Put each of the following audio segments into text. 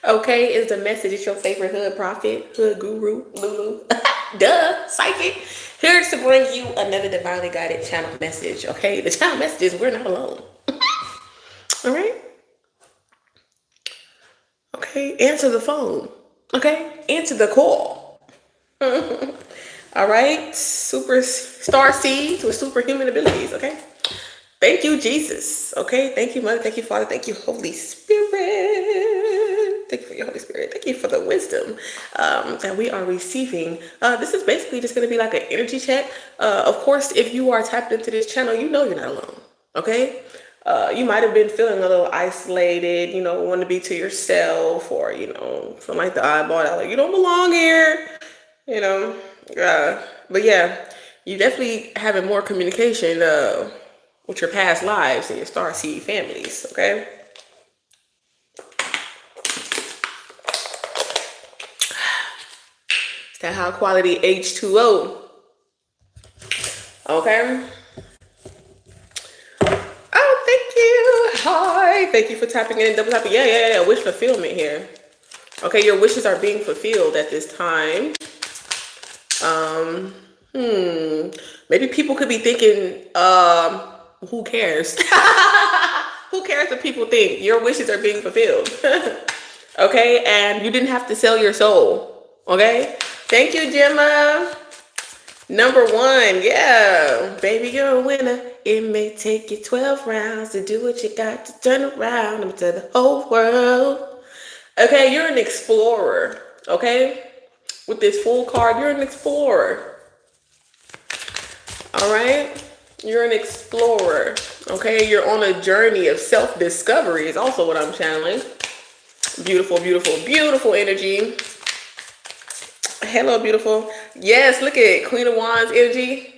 Okay, is the message. It's your favorite hood prophet, hood guru, Lulu. Duh, psychic. Here to bring you another divinely guided channel message. Okay, the channel message is we're not alone. All right. Okay, answer the phone. Okay, answer the call. All right, super star seeds with superhuman abilities. Okay, thank you, Jesus. Okay, thank you, Mother. Thank you, Father. Thank you, Holy Spirit. Thank you for your Holy Spirit. Thank you for the wisdom that we are receiving. This is basically just going to be like an energy check. Of course, if you are tapped into this channel, you know you're not alone. Okay. You might have been feeling a little isolated, want to be to yourself, or, feel like the eyeball out, like you don't belong here, you know. But yeah, you definitely having more communication with your past lives and your starseed families, okay? It's that high quality H2O, okay? Oh, thank you. Hi. Thank you for tapping in and double tapping. Yeah. Wish fulfillment here. Okay, your wishes are being fulfilled at this time. Maybe people could be thinking, who cares? Who cares what people think? Your wishes are being fulfilled. Okay, and you didn't have to sell your soul. Okay, thank you, Gemma. Number one, yeah, baby, you're a winner. It may take you 12 rounds to do what you got to turn around and tell the whole world. Okay, you're an explorer. Okay, with this full card, you're an explorer. All right, you're an explorer. Okay, you're on a journey of self-discovery is also what I'm channeling. Beautiful, beautiful, beautiful energy. Hello, beautiful. Yes, look at Queen of Wands energy.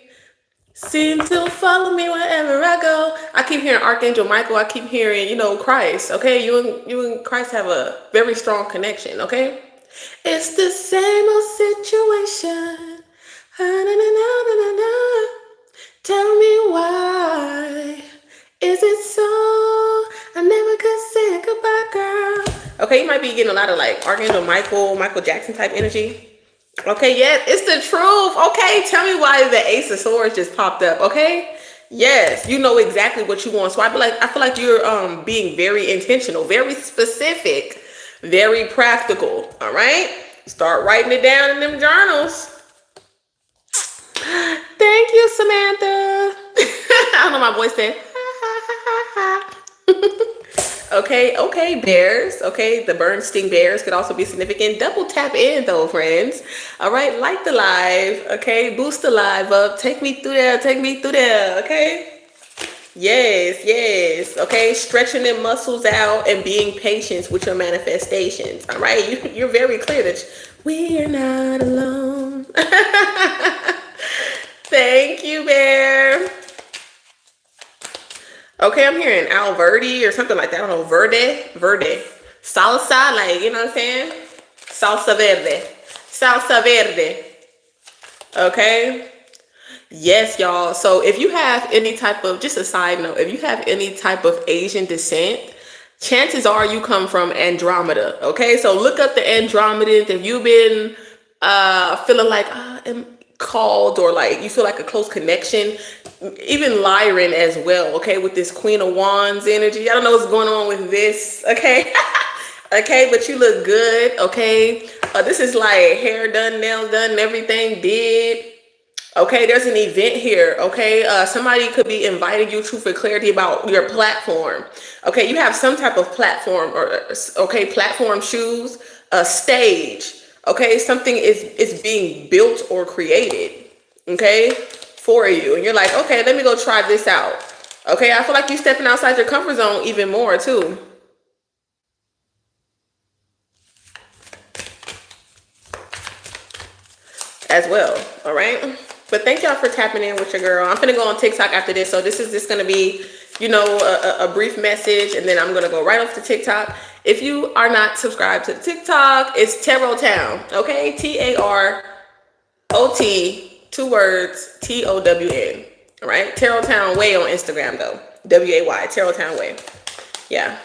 Seem to follow me wherever I go. I keep hearing Archangel Michael. I keep hearing, Christ. Okay, you and Christ have a very strong connection. Okay, it's the same old situation. Tell me why. Is it so? I never could say goodbye, girl. Okay, you might be getting a lot of like Archangel Michael Jackson type energy. Okay, yes, it's the truth. Okay, tell me why the Ace of Swords just popped up. Okay, yes, you know exactly what you want. So I feel like you're being very intentional, very specific, very practical. All right, start writing it down in them journals. Thank you, Samantha. I don't know, my voice said. Okay, bears. Okay, the Bernstein bears could also be significant. Double tap in though, friends. All right, like the live. Okay, boost the live up. Take me through there. Okay. Yes. Okay, stretching them muscles out and being patient with your manifestations. All right, you're very clear that we're not alone. Thank you, bear. Okay, I'm hearing Alverde or something like that. I don't know, verde. Salsa, like, you know what I'm saying? Salsa verde. Okay. Yes, y'all. So if you have any type of, just a side note, if you have any type of Asian descent, chances are you come from Andromeda. Okay, so look up the Andromedans. If you've been feeling like I'm called, or like you feel like a close connection, even Lyran as well. Okay, with this Queen of Wands energy, I don't know what's going on with this. Okay. Okay, but you look good. Okay, this is like hair done, nails done, everything did. Okay, there's an event here. Okay, somebody could be inviting you to for clarity about your platform. Okay, you have some type of platform, or platform shoes, a stage. Okay, something is being built or created. Okay, for you, and you're like, okay, let me go try this out. Okay, I feel like you're stepping outside your comfort zone even more too. As well. All right. But thank y'all for tapping in with your girl. I'm gonna go on TikTok after this. So this is just gonna be, a brief message, and then I'm gonna go right off to TikTok. If you are not subscribed to TikTok, it's Tarot Town. Okay, TAROT, 2 words, TOWN. All right, Tarot Town Way on Instagram though. WAY, Tarot Town Way. Yeah.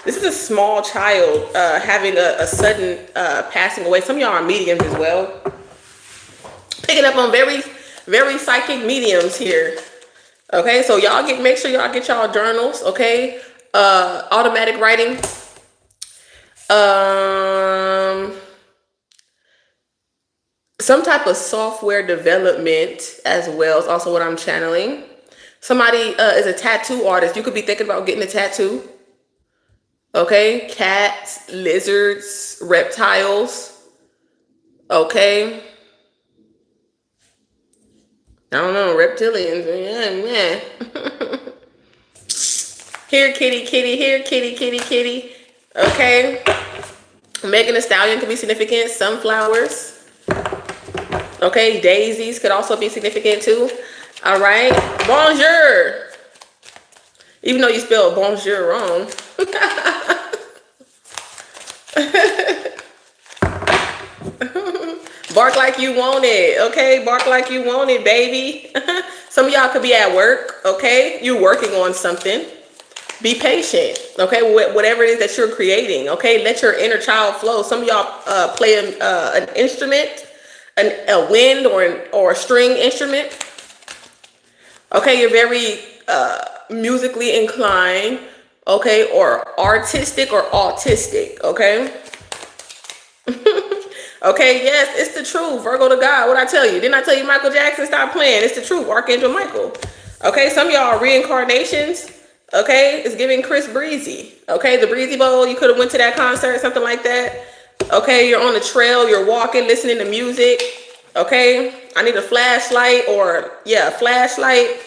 This is a small child having a sudden passing away. Some of y'all are mediums as well. Picking up on very, very psychic mediums here. Okay, so y'all make sure y'all get y'all journals. Okay, automatic writing. Some type of software development as well is also what I'm channeling. Somebody is a tattoo artist. You could be thinking about getting a tattoo. Okay, cats, lizards, reptiles. Okay, I don't know, reptilians. Yeah, man. Here, kitty, kitty. Here, kitty, kitty, kitty. Okay. Megan Thee Stallion could be significant. Sunflowers. Okay, daisies could also be significant too. All right. Bonjour. Even though you spelled bonjour wrong. Bark like you want it. Okay, bark like you want it, baby. Some of y'all could be at work. Okay, you're working on something. Be patient. Okay, whatever it is that you're creating. Okay, let your inner child flow. Some of y'all play an instrument, a wind or a string instrument. Okay, you're very musically inclined. Okay, or artistic or autistic. Okay. Okay, yes, it's the truth. Virgo to God. What I tell you? Didn't I tell you Michael Jackson? Stop playing. It's the truth. Archangel Michael. Okay, some of y'all are reincarnations. Okay, it's giving Chris Breezy. Okay, the Breezy Bowl. You could have went to that concert, something like that. Okay, you're on the trail. You're walking, listening to music. Okay, I need a flashlight or flashlight.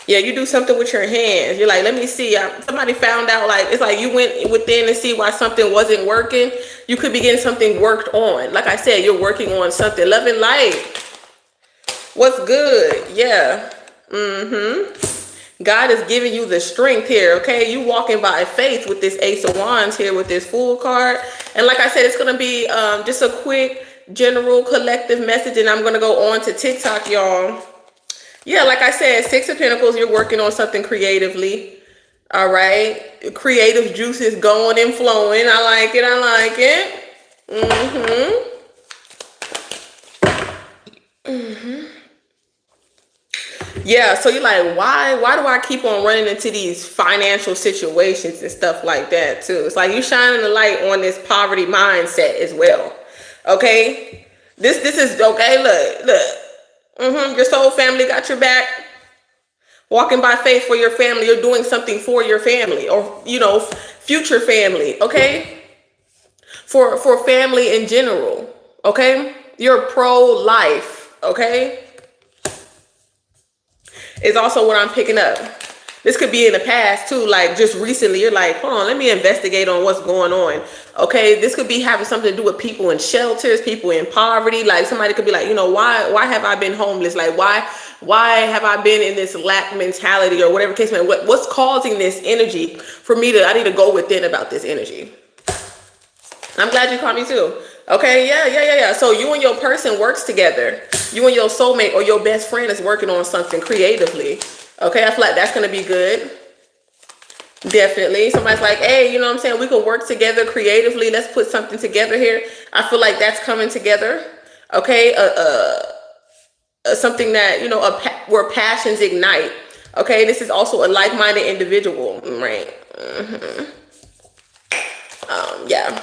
Yeah, you do something with your hands. You're like, let me see. Somebody found out, like, it's like you went within to see why something wasn't working. You could be getting something worked on. Like I said, you're working on something. Love and light. What's good? Yeah. God is giving you the strength here, okay? You walking by faith with this Ace of Wands here with this Fool card. And like I said, it's going to be just a quick general collective message. And I'm going to go on to TikTok, y'all. Yeah, like I said, Six of Pentacles, you're working on something creatively. All right. Creative juices going and flowing. I like it. I like it. Yeah, so you're like, why do I keep on running into these financial situations and stuff like that too? It's like you shining the light on this poverty mindset as well. Okay? This is okay, look. Your soul family got your back. Walking by faith for your family. You're doing something for your family or, future family. Okay? For family in general. Okay? You're pro-life. Okay? Is also what I'm picking up. This could be in the past too, like just recently. You're like, hold on, let me investigate on what's going on. Okay, this could be having something to do with people in shelters, people in poverty. Like somebody could be like, why have I been homeless? Like why have I been in this lack mentality or whatever case may be? What's causing this energy for me I need to go within about this energy. I'm glad you caught me too. Okay, yeah. So you and your person works together. You and your soulmate or your best friend is working on something creatively. Okay, I feel like that's going to be good. Definitely. Somebody's like, hey, you know what I'm saying? We can work together creatively. Let's put something together here. I feel like that's coming together. Okay, something that, where passions ignite. Okay, this is also a like-minded individual, right? Yeah.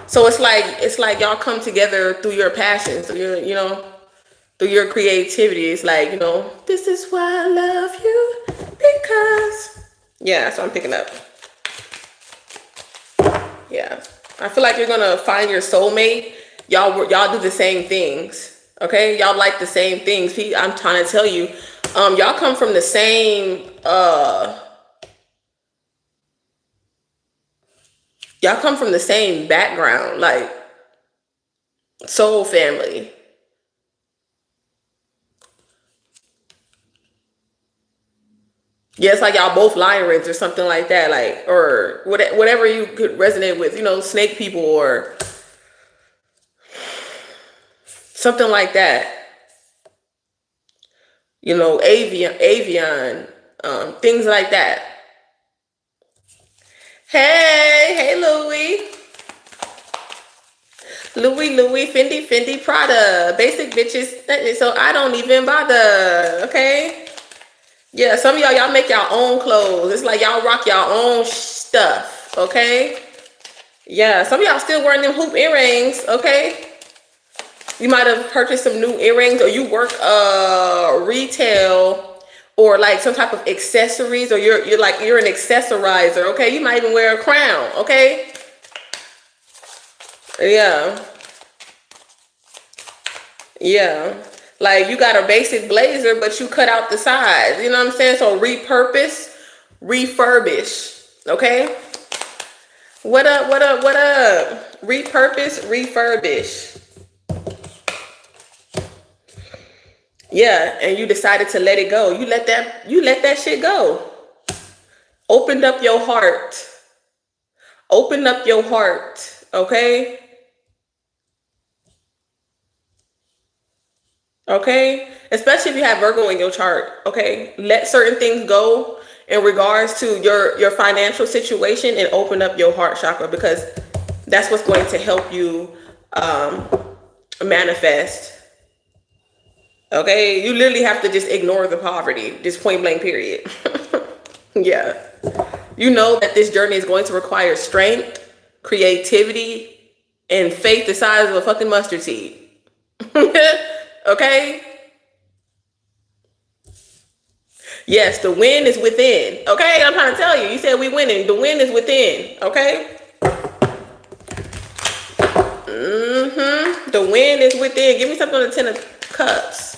So it's like y'all come together through your passions, through your creativity. It's like, this is why I love you because. Yeah, that's what I'm picking up. Yeah. I feel like you're gonna find your soulmate. Y'all do the same things. Okay? Y'all like the same things. I'm trying to tell you, y'all come from the same background, like soul family. Yeah, it's like y'all both lions or something like that, like, or whatever you could resonate with, snake people or something like that. Avian, things like that. Hey, Louie. Louis, Fendi, Prada. Basic bitches, so I don't even bother, okay? Yeah, some of y'all make y'all own clothes. It's like y'all rock y'all own stuff, okay? Yeah, some of y'all still wearing them hoop earrings, okay? You might have purchased some new earrings, or you work retail, or like some type of accessories, or you're an accessorizer, okay? You might even wear a crown, okay? Yeah. Yeah. Like you got a basic blazer, but you cut out the sides. You know what I'm saying? So repurpose, refurbish. Okay? What up, what up, what up? Repurpose, refurbish. Yeah, and you decided to let it go. You let that shit go. Opened up your heart. Open up your heart. Okay? Okay, especially if you have Virgo in your chart. Okay, let certain things go in regards to your financial situation, and open up your heart chakra, because that's what's going to help you manifest. Okay, you literally have to just ignore the poverty, just point blank period. Yeah, you know that this journey is going to require strength, creativity, and faith the size of a fucking mustard seed. Okay. Yes, the win is within. Okay, I'm trying to tell you. You said we winning. The win is within. Okay. The win is within. Give me something on the 10 of Cups.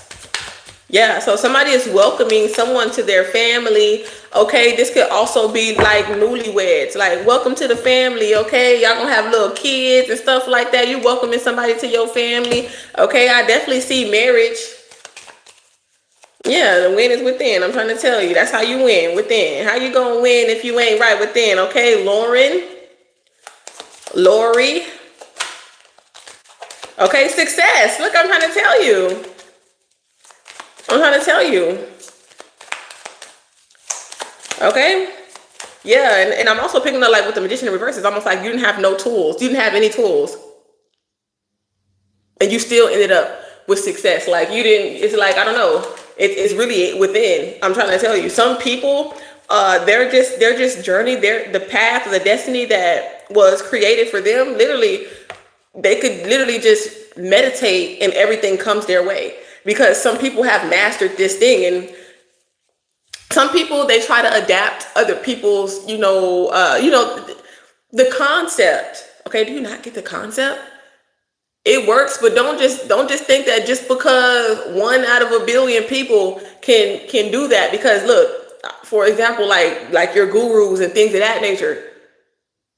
Yeah, so somebody is welcoming someone to their family. Okay, this could also be like newlyweds. Like, welcome to the family. Okay, y'all gonna have little kids and stuff like that. You welcoming somebody to your family. Okay, I definitely see marriage. Yeah, the win is within. I'm trying to tell you. That's how you win, within. How you gonna win if you ain't right within? Okay, Lori. Okay, success. Look, I'm trying to tell you. Okay. Yeah, and I'm also picking up, like, with the Magician in reverse. It's almost like you didn't have no tools. You didn't have any tools. And you still ended up with success. Like, you didn't, it's like, I don't know. It's really within. I'm trying to tell you. Some people, they're just journey. They're the path of the destiny that was created for them. Literally, they could literally just meditate and everything comes their way. Because some people have mastered this thing, and some people, they try to adapt other people's, the concept. Okay, do you not get the concept? It works, but don't just think that just because 1 out of a billion people can do that. Because look, for example, like your gurus and things of that nature.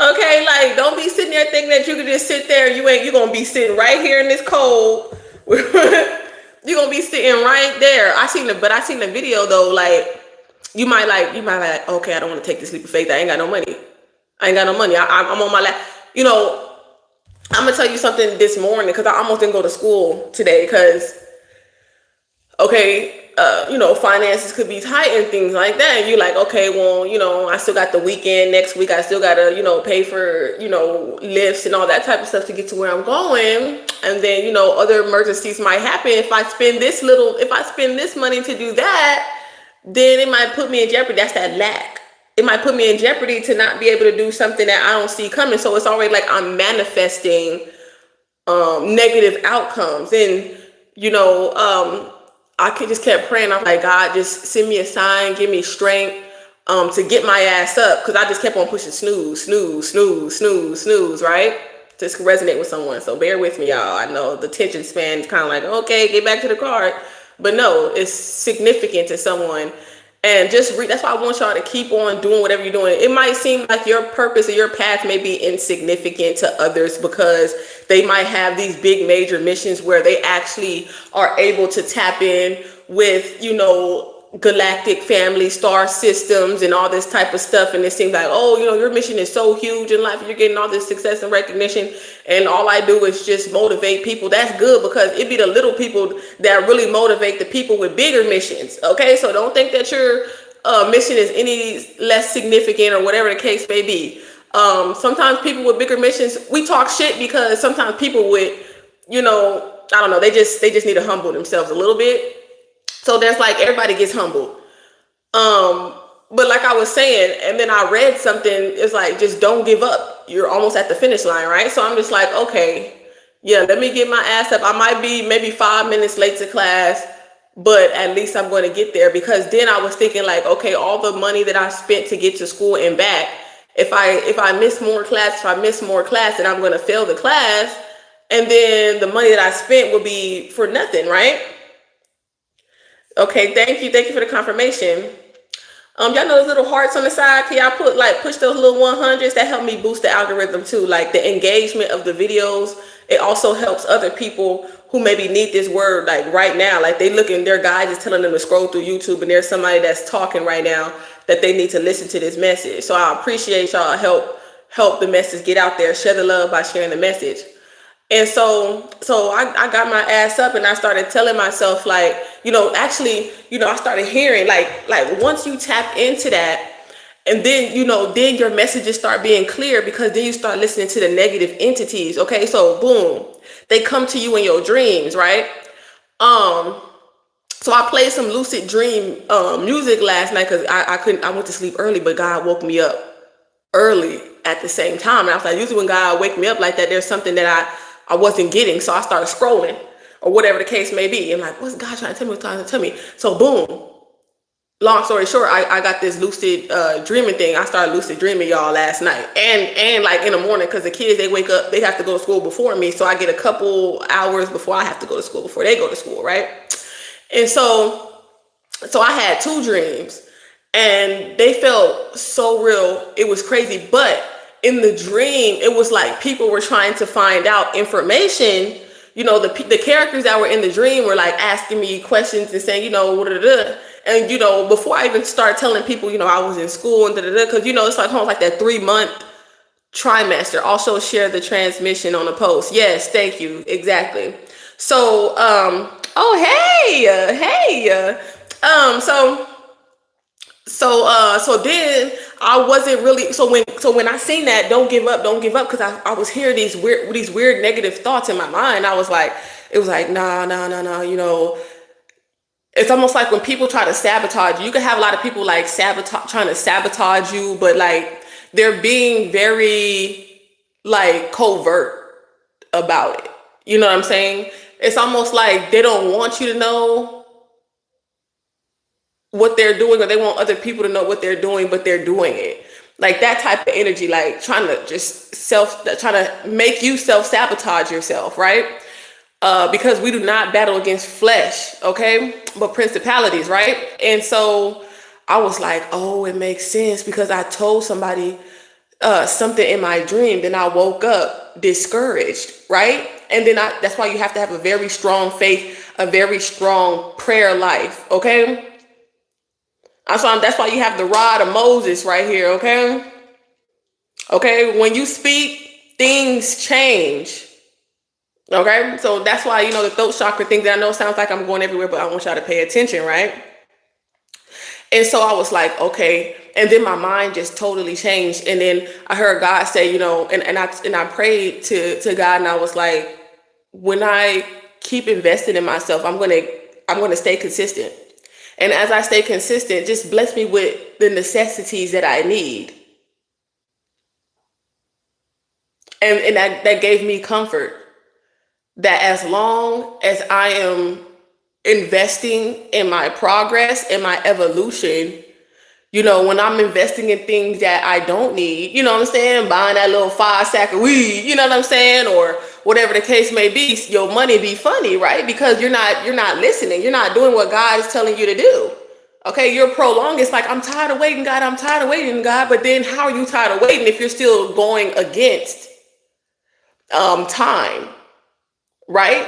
Okay, like, don't be sitting there thinking that you can just sit there. You're gonna be sitting right here in this cold. You're gonna be sitting right there. I seen the video though. Like, you might like, okay, I don't want to take this leap of faith. I ain't got no money. I'm on my lap. I'm gonna tell you something this morning, because I almost didn't go to school today because, okay, finances could be tight and things like that. And you're like, okay, well, I still got the weekend next week. I still gotta, pay for, lifts and all that type of stuff to get to where I'm going. And then, other emergencies might happen. If I spend this money to do that, then it might put me in jeopardy. That's that lack. It might put me in jeopardy to not be able to do something that I don't see coming. So it's already like I'm manifesting negative outcomes. And I just kept praying. I'm like, God, just send me a sign, give me strength to get my ass up, because I just kept on pushing snooze, right? Just resonate with someone. So bear with me, y'all. I know the attention span is kind of like, okay, get back to the card. But no, it's significant to someone. And that's why I want y'all to keep on doing whatever you're doing. It might seem like your purpose or your path may be insignificant to others, because they might have these big major missions where they actually are able to tap in with, galactic family star systems and all this type of stuff. And it seems like, oh, your mission is so huge in life. You're getting all this success and recognition. And all I do is just motivate people. That's good, because it be the little people that really motivate the people with bigger missions. Okay, so don't think that your mission is any less significant or whatever the case may be. Sometimes people with bigger missions, we talk shit because sometimes people with, I don't know, they just need to humble themselves a little bit. So there's like everybody gets humbled. But like I was saying, and then I read something, it's like just don't give up. You're almost at the finish line, right? So I'm just like, okay, yeah, let me get my ass up. I might be maybe 5 minutes late to class, but at least I'm going to get there. Because then I was thinking like, okay, all the money that I spent to get to school and back, if I miss more class, then I'm going to fail the class, and then the money that I spent will be for nothing, right? Okay, thank you for the confirmation. Y'all know those little hearts on the side? Can y'all push those little 100s? That help me boost the algorithm too. Like the engagement of the videos, it also helps other people who maybe need this word like right now. Like they looking, their guide is telling them to scroll through YouTube, and there's somebody that's talking right now that they need to listen to this message. So I appreciate y'all help the message get out there. Share the love by sharing the message. And so I got my ass up and I started telling myself like, I started hearing like once you tap into that, and then, then your messages start being clear, because then you start listening to the negative entities. Okay. So boom, they come to you in your dreams, right? So I played some lucid dream music last night because I went to sleep early, but God woke me up early at the same time. And I was like, usually when God wake me up like that, there's something that I wasn't getting. So I started scrolling or whatever the case may be. I'm like, what's God trying to tell me? What's trying to tell me? So boom, long story short, I got this lucid dreaming thing. I started lucid dreaming, y'all, last night. And like in the morning, because the kids, they wake up, they have to go to school before me. So I get a couple hours before I have to go to school, before they go to school, right? And so I had two dreams, and they felt so real. It was crazy. But in the dream, it was like people were trying to find out information. The characters that were in the dream were like asking me questions and saying, and before I even start telling people, I was in school and because it's like almost like that 3-month trimester. Also share the transmission on the post. Yes, thank you. Exactly. So so then I wasn't really, so when I seen that don't give up, because I was hearing these weird negative thoughts in my mind. I was like, it was like, nah, it's almost like when people try to sabotage you. You can have a lot of people like trying to sabotage you, but like they're being very like covert about it. You know what I'm saying? It's almost like they don't want you to know what they're doing, or they want other people to know what they're doing, but they're doing it. Like that type of energy, like trying to make you self-sabotage yourself, right? Because we do not battle against flesh, okay? But principalities, right? And so I was like, oh, it makes sense, because I told somebody something in my dream, then I woke up discouraged, right? And then that's why you have to have a very strong faith, a very strong prayer life, okay? That's why you have the rod of Moses right here, okay? Okay, when you speak, things change. Okay, so that's why, the throat chakra thing, that I know sounds like I'm going everywhere, but I want y'all to pay attention, right? And so I was like, okay. And then my mind just totally changed. And then I heard God say, and I prayed to God, and I was like, when I keep investing in myself, I'm gonna stay consistent. And as I stay consistent, just bless me with the necessities that I need. And that gave me comfort, that as long as I am investing in my progress and my evolution, when I'm investing in things that I don't need, you know what I'm saying? Buying that little 5-sack of weed, you know what I'm saying? Or whatever the case may be, your money be funny, right? Because you're not listening. You're not doing what God is telling you to do. Okay, you're prolonged. It's like, I'm tired of waiting, God. I'm tired of waiting, God. But then how are you tired of waiting if you're still going against time, right?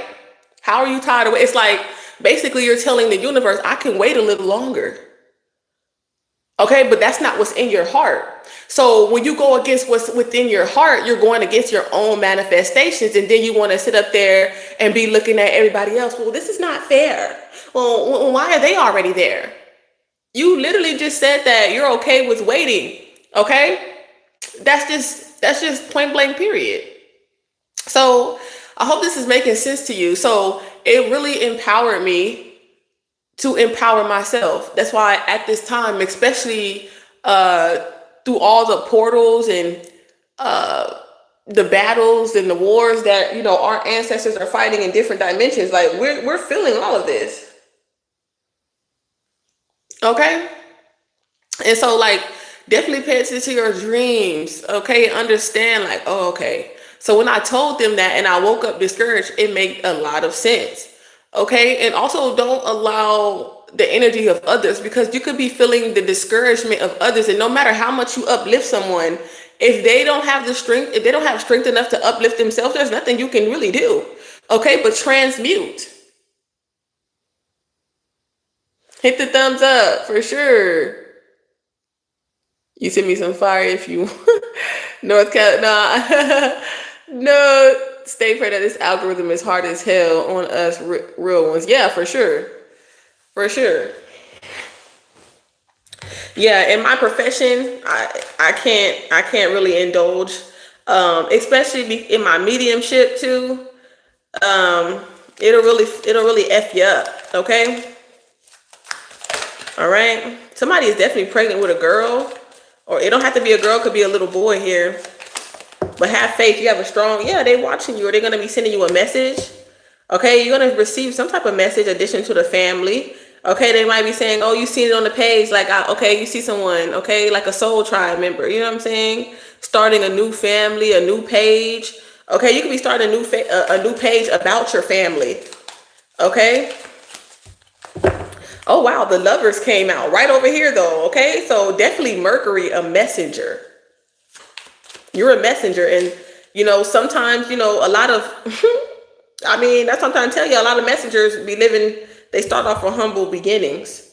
How are you tired of waiting? It's like, basically you're telling the universe, I can wait a little longer. Okay, but that's not what's in your heart. So when you go against what's within your heart, you're going against your own manifestations. And then you want to sit up there and be looking at everybody else. Well, this is not fair. Well, why are they already there? You literally just said that you're okay with waiting. Okay. That's just point blank period. So I hope this is making sense to you. So it really empowered me to empower myself. That's why at this time, especially through all the portals and the battles and the wars that our ancestors are fighting in different dimensions, like we're feeling all of this. Okay. And so, like, definitely pay attention to your dreams. Okay. Understand, like, oh, okay. So when I told them that and I woke up discouraged, it made a lot of sense. Okay. And also, don't allow the energy of others, because you could be feeling the discouragement of others. And no matter how much you uplift someone, if they don't have the strength, if they don't have strength enough to uplift themselves, there's nothing you can really do. Okay. But transmute. Hit the thumbs up for sure. You send me some fire if you North Carolina. No, stay prayed that this algorithm is hard as hell on us real ones. Yeah, for sure. For sure. Yeah, in my profession, I can't really indulge, especially in my mediumship too. Um, it'll really f you up. Okay, all right. Somebody is definitely pregnant with a girl, or it don't have to be a girl. Could be a little boy here. But have faith. You have a strong, yeah, they watching you, or they're going to be sending you a message. Okay, you're going to receive some type of message addition to the family. Okay, they might be saying, oh, you seen it on the page. Like, okay, you see someone, okay, like a soul tribe member. You know what I'm saying? Starting a new family, a new page. Okay, you could be starting a new page about your family. Okay. Oh, wow, the lovers came out right over here, though. Okay, so definitely Mercury, a messenger. You're a messenger. And, sometimes, a lot of, I mean, that's what I'm trying to tell you. A lot of messengers be living, they start off from humble beginnings.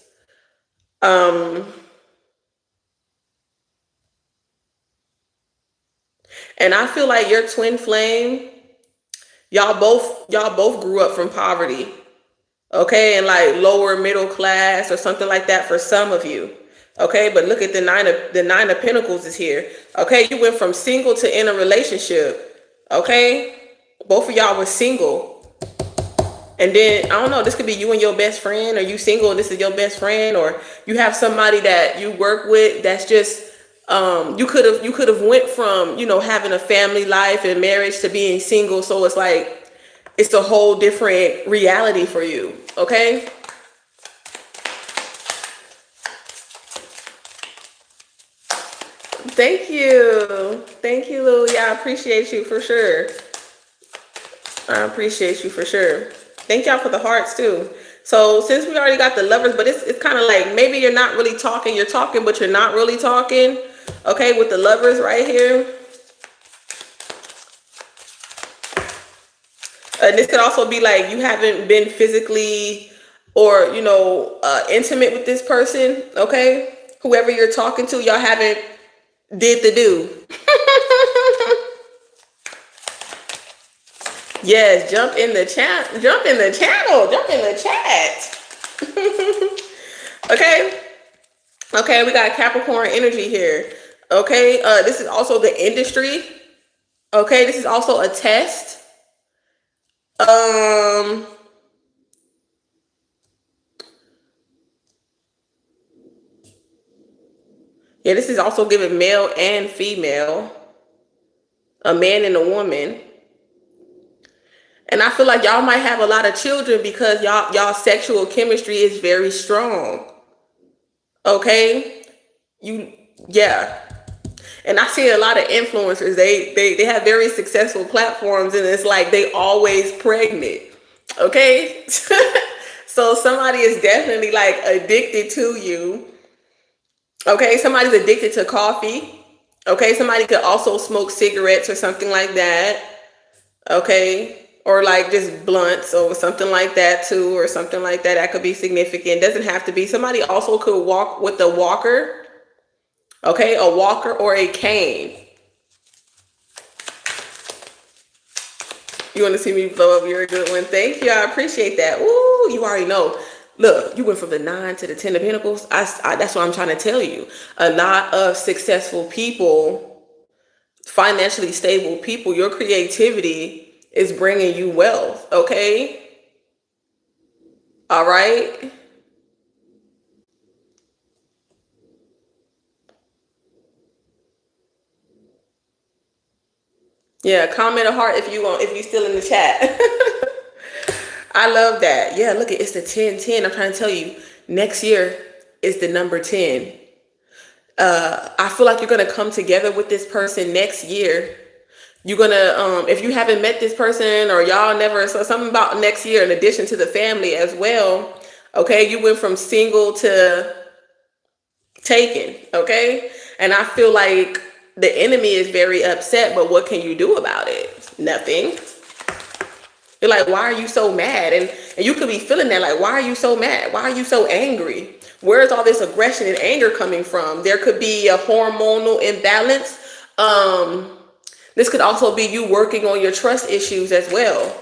And I feel like your twin flame, y'all both grew up from poverty. Okay, and like lower middle class or something like that for some of you. Okay, but look at the nine of pentacles is here. Okay, you went from single to in a relationship. Okay, both of y'all were single, and then I don't know, this could be you and your best friend, or you single and this is your best friend, or you have somebody that you work with that's just you could have went from having a family life and marriage to being single. So it's like it's a whole different reality for you. Okay. Thank you, Louie. I appreciate you for sure. I appreciate you for sure. Thank y'all for the hearts too. So since we already got the lovers, but it's kind of like maybe you're not really talking, you're talking, but you're not really talking. Okay, with the lovers right here. And this could also be like you haven't been physically or intimate with this person. Okay, whoever you're talking to, y'all haven't did the do. Yes, jump in the chat, jump in the channel, jump in the chat. Okay. Okay, we got Capricorn energy here. Okay, this is also the industry. Okay, this is also a test. Yeah, this is also giving male and female, a man and a woman. And I feel like y'all might have a lot of children because y'all sexual chemistry is very strong. Okay? Yeah. And I see a lot of influencers, they have very successful platforms, and it's like they always pregnant. Okay? So somebody is definitely like addicted to you. Okay, somebody's addicted to coffee. Okay, somebody could also smoke cigarettes or something like that. Okay, or like just blunts or something like that too, or something like that. That could be significant. Doesn't have to be. Somebody also could walk with a walker. Okay, a walker or a cane. You want to see me blow up? You're a good one. Thank you. I appreciate that. Ooh, you already know. Look, you went from the 9 to the 10 of Pentacles. That's what I'm trying to tell you. A lot of successful people, financially stable people. Your creativity is bringing you wealth. Okay. All right. Yeah, comment a heart if you want, if you still in the chat. I love that. Yeah, look, it's the 1010. I'm trying to tell you, next year is the number 10. I feel like you're gonna come together with this person next year. You're gonna, if you haven't met this person or y'all never, so something about next year in addition to the family as well. Okay, you went from single to taken. Okay, and I feel like the enemy is very upset, but what can you do about it? Nothing. You're like, why are you so mad? And you could be feeling that, like, why are you so mad? Why are you so angry? Where's all this aggression and anger coming from? There could be a hormonal imbalance. This could also be you working on your trust issues as well.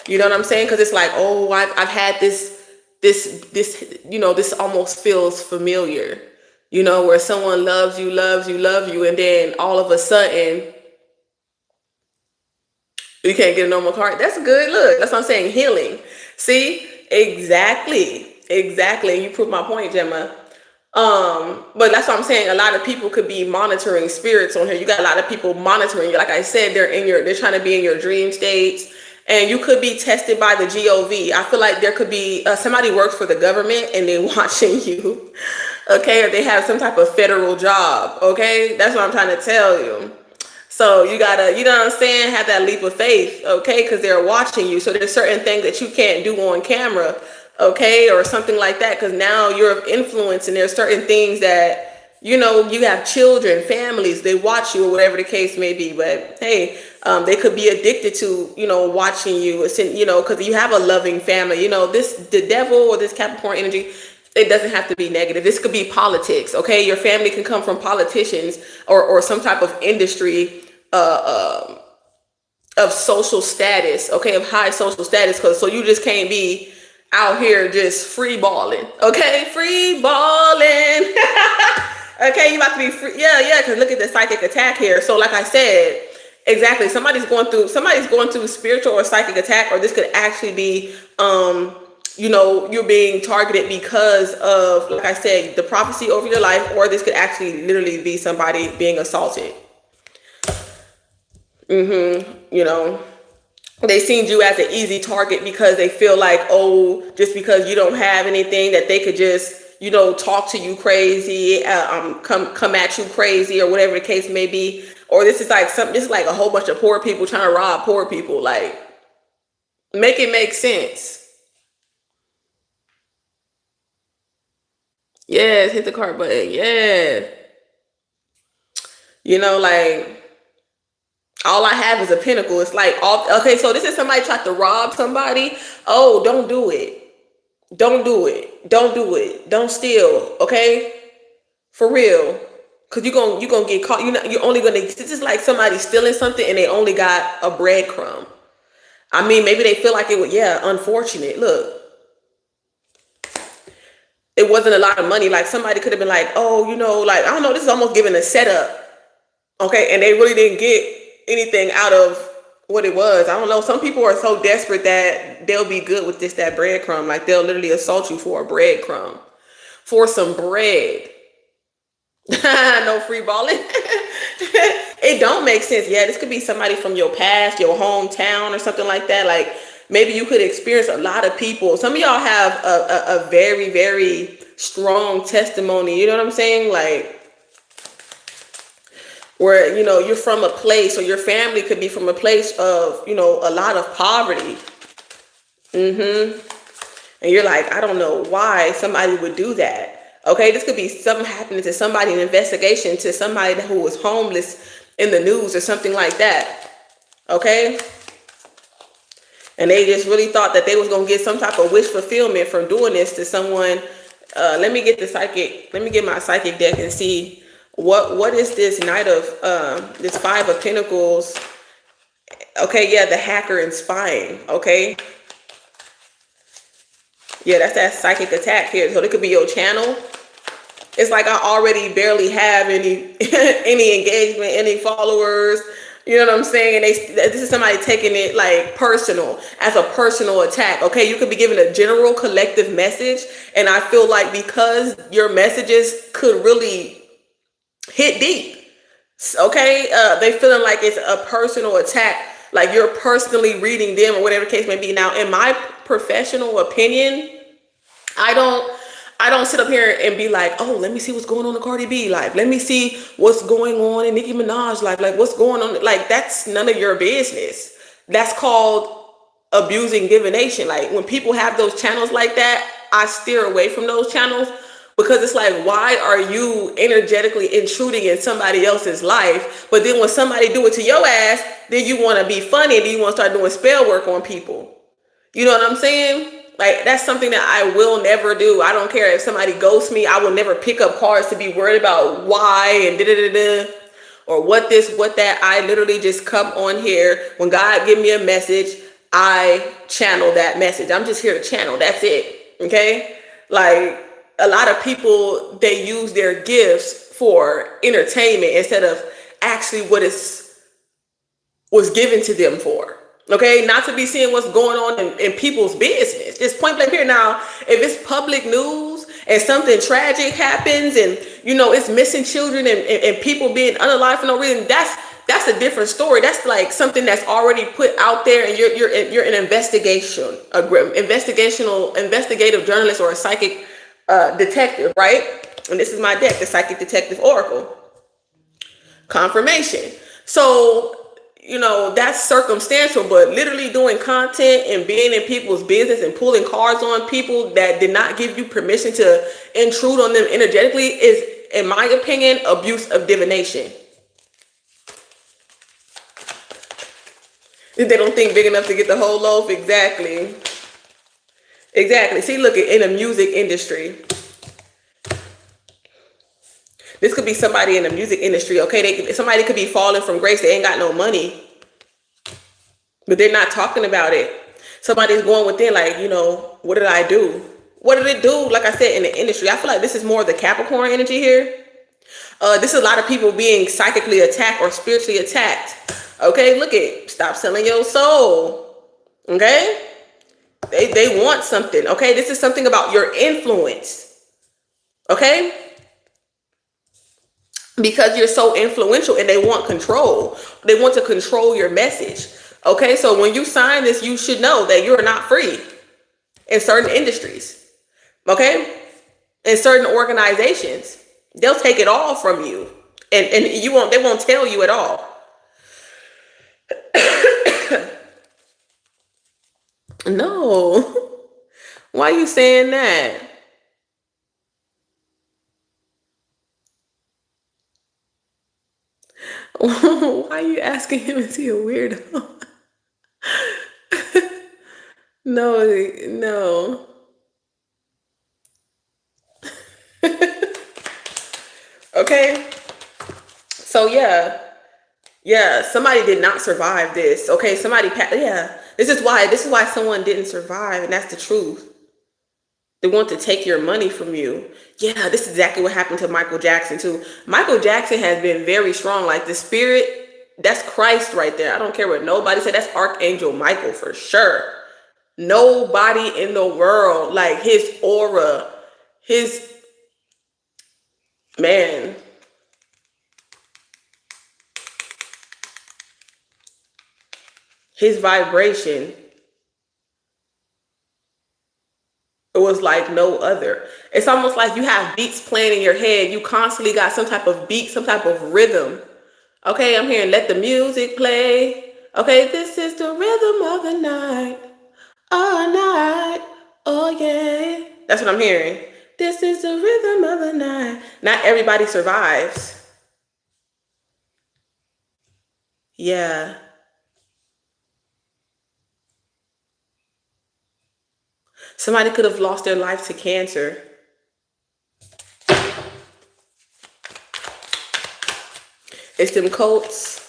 You know what I'm saying? Because it's like, oh, I've had this, this almost feels familiar. Where someone loves you, and then all of a sudden you can't get a normal card. That's good. Look, that's what I'm saying. Healing. See? Exactly. You proved my point, Gemma. But that's what I'm saying. A lot of people could be monitoring spirits on here. You got a lot of people monitoring you. Like I said, they're trying to be in your dream states. And you could be tested by the GOV. I feel like there could be somebody works for the government and they're watching you. Okay, or they have some type of federal job. Okay, that's what I'm trying to tell you. So you gotta, you know what I'm saying, have that leap of faith, okay? Because they're watching you. So there's certain things that you can't do on camera, okay, or something like that. Because now you're of influence, and there's certain things that you have children, families, they watch you, or whatever the case may be. But hey, they could be addicted to watching you, because you have a loving family. The devil or this Capricorn energy. It doesn't have to be negative. This could be politics, okay? Your family can come from politicians or some type of industry of social status, okay, of high social status. So you just can't be out here just free balling, okay? Free balling. Okay, you about to be free. Yeah, because look at the psychic attack here. So like I said, exactly, somebody's going through spiritual or psychic attack, or this could actually be you're being targeted because of, like I said, the prophecy over your life, or this could actually literally be somebody being assaulted. They seen you as an easy target because they feel like, oh, just because you don't have anything, that they could just, talk to you crazy, come at you crazy, or whatever the case may be. Or this is like a whole bunch of poor people trying to rob poor people. Like, make it make sense. Yes, hit the card button. Yeah. Like, all I have is a pinnacle. It's like, okay, so this is somebody tried to rob somebody. Oh, don't do it. Don't do it. Don't do it. Don't steal. Okay? For real. Because you're gonna get caught. You're only gonna, this is like somebody stealing something and they only got a breadcrumb. I mean, maybe they feel like it was, unfortunate. Look. It wasn't a lot of money. Like, somebody could have been like, oh, like, I don't know, this is almost giving a setup. Okay, and they really didn't get anything out of what it was. I don't know. Some people are so desperate that they'll be good with that breadcrumb. Like, they'll literally assault you for a breadcrumb, for some bread. No free balling. It don't make sense. Yeah, this could be somebody from your past, your hometown, or something like that. Like, maybe you could experience a lot of people. Some of y'all have a very, very strong testimony. You know what I'm saying? Like, where, you're from a place, or your family could be from a place of, a lot of poverty. And you're like, I don't know why somebody would do that. Okay, this could be something happening to somebody, an investigation to somebody who was homeless in the news or something like that. Okay? And they just really thought that they was going to get some type of wish fulfillment from doing this to someone. Let me get my psychic deck and see what is this Knight of, this Five of Pentacles. Okay, yeah, the hacker and spying. Okay. Yeah, that's that psychic attack here. So it could be your channel. it's like I already barely have any any engagement, any followers. You know what I'm saying? This is somebody taking it like personal, as a personal attack. Okay, you could be giving a general collective message, and I feel like because your messages could really hit deep. Okay, they feeling like it's a personal attack, like you're personally reading them or whatever the case may be. Now, in my professional opinion, I don't I don't sit up here and be like, oh, let me see what's going on in Cardi B life. Let me see what's going on in Nicki Minaj life. Like what's going on? Like that's none of your business. That's called abusing divination. Like when people have those channels like that, I steer away from those channels because it's like, why are you energetically intruding in somebody else's life? But then when somebody do it to your ass, then you want to be funny and then you want to start doing spell work on people. You know what I'm saying? Like that's something that I will never do. I don't care if somebody ghosts me. I will never pick up cards to be worried about why and da-da-da-da or what this, what that. I literally just come on here. When God give me a message, I channel that message. I'm just here to channel. That's it. Okay? Like a lot of people, they use their gifts for entertainment instead of actually what was given to them for. Okay, not to be seeing what's going on in people's business. Just point blank here. Now, if it's public news and something tragic happens and, you know, it's missing children and people being unalive for no reason, that's a different story. That's like something that's already put out there and you're an investigative journalist or a psychic detective, right? And this is my deck, the Psychic Detective Oracle. Confirmation. So, you know, that's circumstantial, but literally doing content and being in people's business and pulling cards on people that did not give you permission to intrude on them energetically is, in my opinion, abuse of divination. If they don't think big enough to get the whole loaf, exactly. Exactly. See, look, in the music industry. This could be somebody in the music industry, okay? Somebody could be falling from grace. They ain't got no money, but they're not talking about it. Somebody's going within, like, you know, what did I do? What did it do? Like I said, in the industry, I feel like this is more of the Capricorn energy here. This is a lot of people being psychically attacked or spiritually attacked. Okay, look at, stop selling your soul. Okay? They want something. Okay, this is something about your influence. Okay? Because you're so influential and they want control. They want to control your message. Okay, so when you sign this, you should know that you're not free in certain industries. Okay? In certain organizations. They'll take it all from you. And they won't tell you at all. No. Why are you saying that? Why are you asking him, is he a weirdo? No. Okay. So yeah, somebody did not survive this. Okay, this is why someone didn't survive, and that's the truth. They want to take your money from you. Yeah, this is exactly what happened to Michael Jackson too. Michael Jackson has been very strong. Like the spirit, that's Christ right there. I don't care what nobody said. That's Archangel Michael for sure. Nobody in the world, like his aura, his, man. His vibration, it was like no other. It's almost like you have beats playing in your head. You constantly got some type of beat, some type of rhythm. Okay, I'm hearing let the music play. Okay, this is the rhythm of the night. All night. Oh yeah. That's what I'm hearing. This is the rhythm of the night. Not everybody survives. Yeah. Somebody could have lost their life to cancer. It's them cults.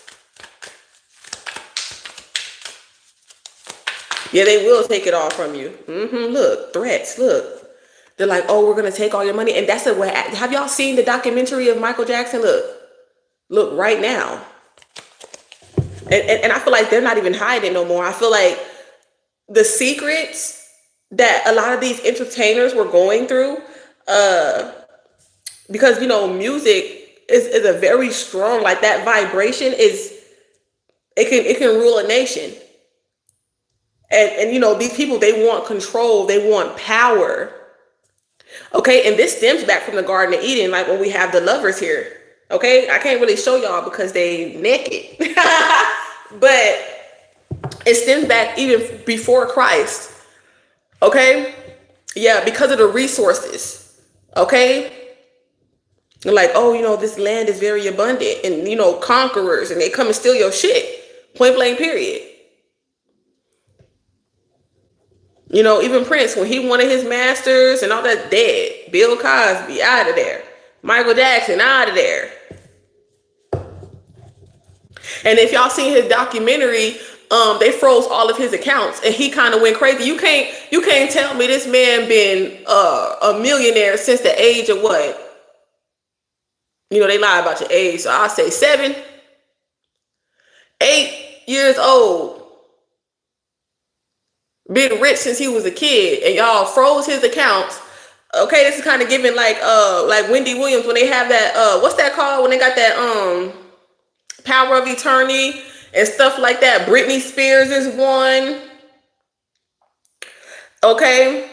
Yeah, they will take it all from you. Look, threats, look. They're like, oh, we're gonna take all your money, and that's a way. Have y'all seen the documentary of Michael Jackson? Look right now, and I feel like they're not even hiding no more. I feel like the secrets that a lot of these entertainers were going through, because music is a very strong, like that vibration is, it can rule a nation. And these people, they want control, they want power. Okay, and this stems back from the Garden of Eden, like when we have the lovers here. Okay, I can't really show y'all because they naked. But it stems back even before Christ. Okay, yeah, because of the resources. Okay, like, oh, this land is very abundant, and conquerors, and they come and steal your shit, point blank, period. Even Prince, when he wanted his masters and all that, dead. Bill Cosby, out of there. Michael Jackson, out of there. And if y'all seen his documentary, they froze all of his accounts, and he kind of went crazy. You can't tell me this man been a millionaire since the age of what? They lie about your age, so I'll say 7, 8 years old. Been rich since he was a kid, and y'all froze his accounts. Okay, this is kind of giving like Wendy Williams when they have that what's that called when they got that power of attorney and stuff like that. Britney Spears is one. Okay,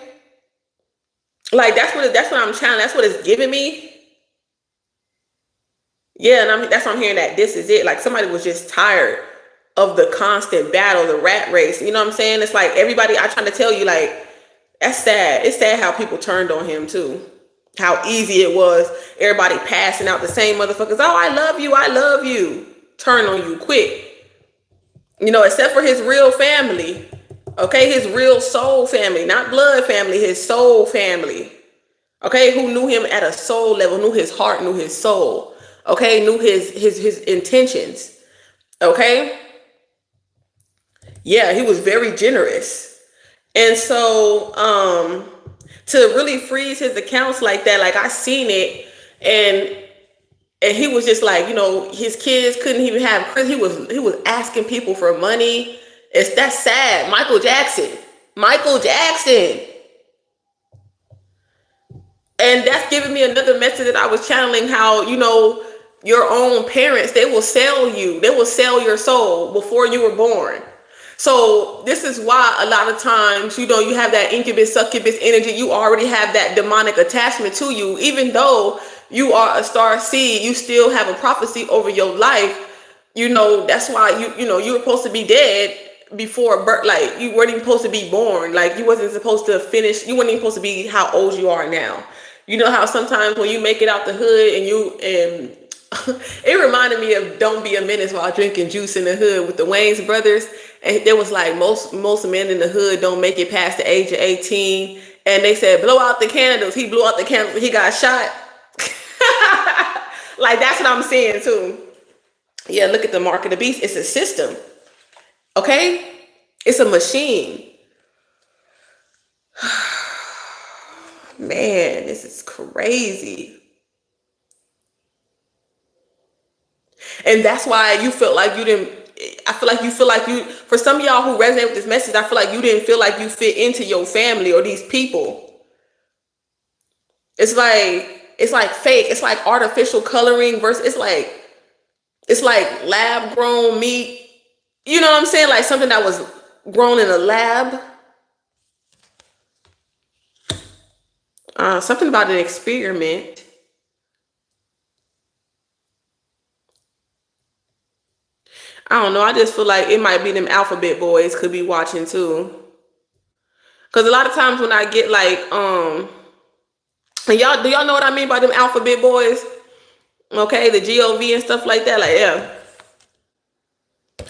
like that's what I'm trying. That's what it's giving me. Yeah, and that's what I'm hearing, that this is it. Like somebody was just tired of the constant battle, the rat race. You know what I'm saying? It's like everybody, I'm trying to tell you, like, that's sad. It's sad how people turned on him too. How easy it was. Everybody passing out the same motherfuckers. Oh, I love you. I love you. Turn on you quick. Except for his real family. Okay, his real soul family, not blood family, his soul family. Okay, who knew him at a soul level, knew his heart, knew his soul. Okay, knew his intentions. Okay. Yeah, he was very generous. And so to really freeze his accounts like that, like I seen it, and he was just like, his kids couldn't even have Chris. He was asking people for money. That's sad. Michael Jackson. And that's giving me another message that I was channeling, how, your own parents, they will sell you. They will sell your soul before you were born. So this is why a lot of times, you have that incubus, succubus energy. You already have that demonic attachment to you. Even though you are a star seed, you still have a prophecy over your life. That's why you were supposed to be dead before birth. Like you weren't even supposed to be born. Like you wasn't supposed to finish. You weren't even supposed to be how old you are now. You know how sometimes when you make it out the hood and it reminded me of Don't Be a Menace while drinking juice in the hood with the Wayans brothers. And there was like most men in the hood don't make it past the age of 18. And they said, blow out the candles. He blew out the candles. He got shot. Like that's what I'm saying too. Yeah, look at the mark of the beast. It's a system. Okay? It's a machine. Man, this is crazy. And that's why you felt like you didn't, I feel like you feel like you, for some of y'all who resonate with this message, I feel like you didn't feel like you fit into your family or these people. It's like fake. It's like artificial coloring versus, it's like lab grown meat. You know what I'm saying? Like something that was grown in a lab. Something about an experiment. I don't know. I just feel like it might be them alphabet boys could be watching too. Cause a lot of times when I get like, and do y'all know what I mean by them alphabet boys? Okay, the GOV and stuff like that. Like, yeah,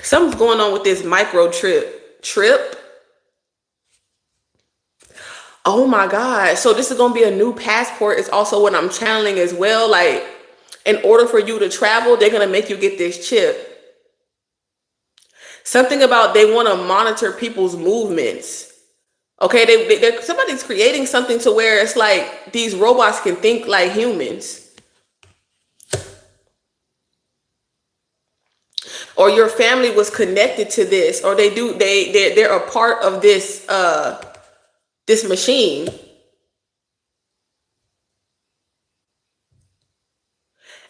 something's going on with this micro trip. Oh my God. So this is going to be a new passport. It's also what I'm channeling as well. Like, in order for you to travel, they're going to make you get this chip. Something about they want to monitor people's movements. Okay, somebody's creating something to where it's like these robots can think like humans, or your family was connected to this, or they're a part of this machine.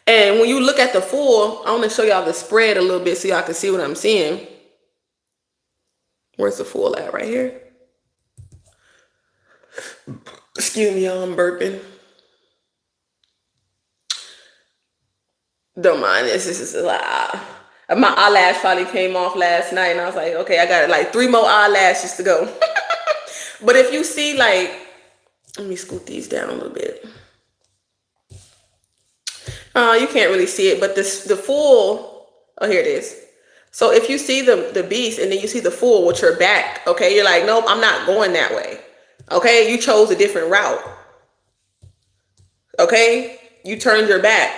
And when you look at the full, I want to show y'all the spread a little bit so y'all can see what I'm seeing. Where's the full at? Right here. Excuse me, y'all, I'm burping. Don't mind this. This is a lot. My eyelash finally came off last night, and I was like, okay, I got like 3 more eyelashes to go. But if you see, like, let me scoot these down a little bit. You can't really see it, but the full. Oh, here it is. So if you see the beast and then you see the full with your back, okay, you're like, nope, I'm not going that way. Okay, you chose a different route. Okay, you turned your back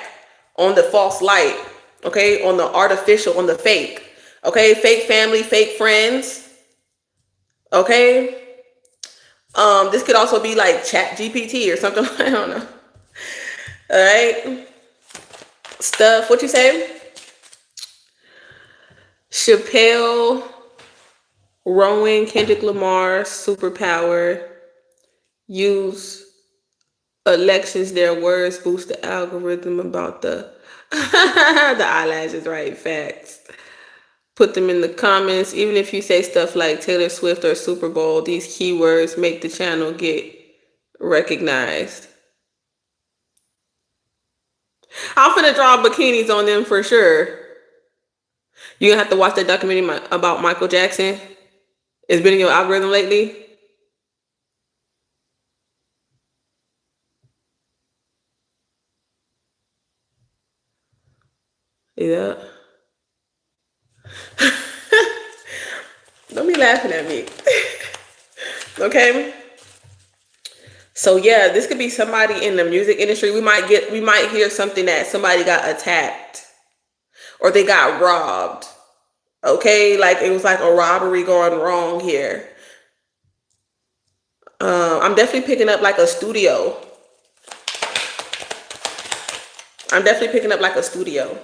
on the false light. Okay, on the artificial, on the fake. Okay, fake family, fake friends. Okay, this could also be like Chat GPT or something. I don't know. All right, stuff. What you say? Chappelle, Rowan, Kendrick Lamar, superpower. Use elections, their words boost the algorithm about the the eyelashes, right? Facts. Put them in the comments. Even if you say stuff like Taylor Swift or Super Bowl, these keywords make the channel get recognized. I'm finna draw bikinis on them for sure. You're gonna have to watch that documentary about Michael Jackson. It's been in your algorithm lately. Yeah. Don't be laughing at me. Okay. So yeah, this could be somebody in the music industry. We might hear something that somebody got attacked or they got robbed. Okay, like it was like a robbery going wrong here. I'm definitely picking up like a studio. I'm definitely picking up like a studio.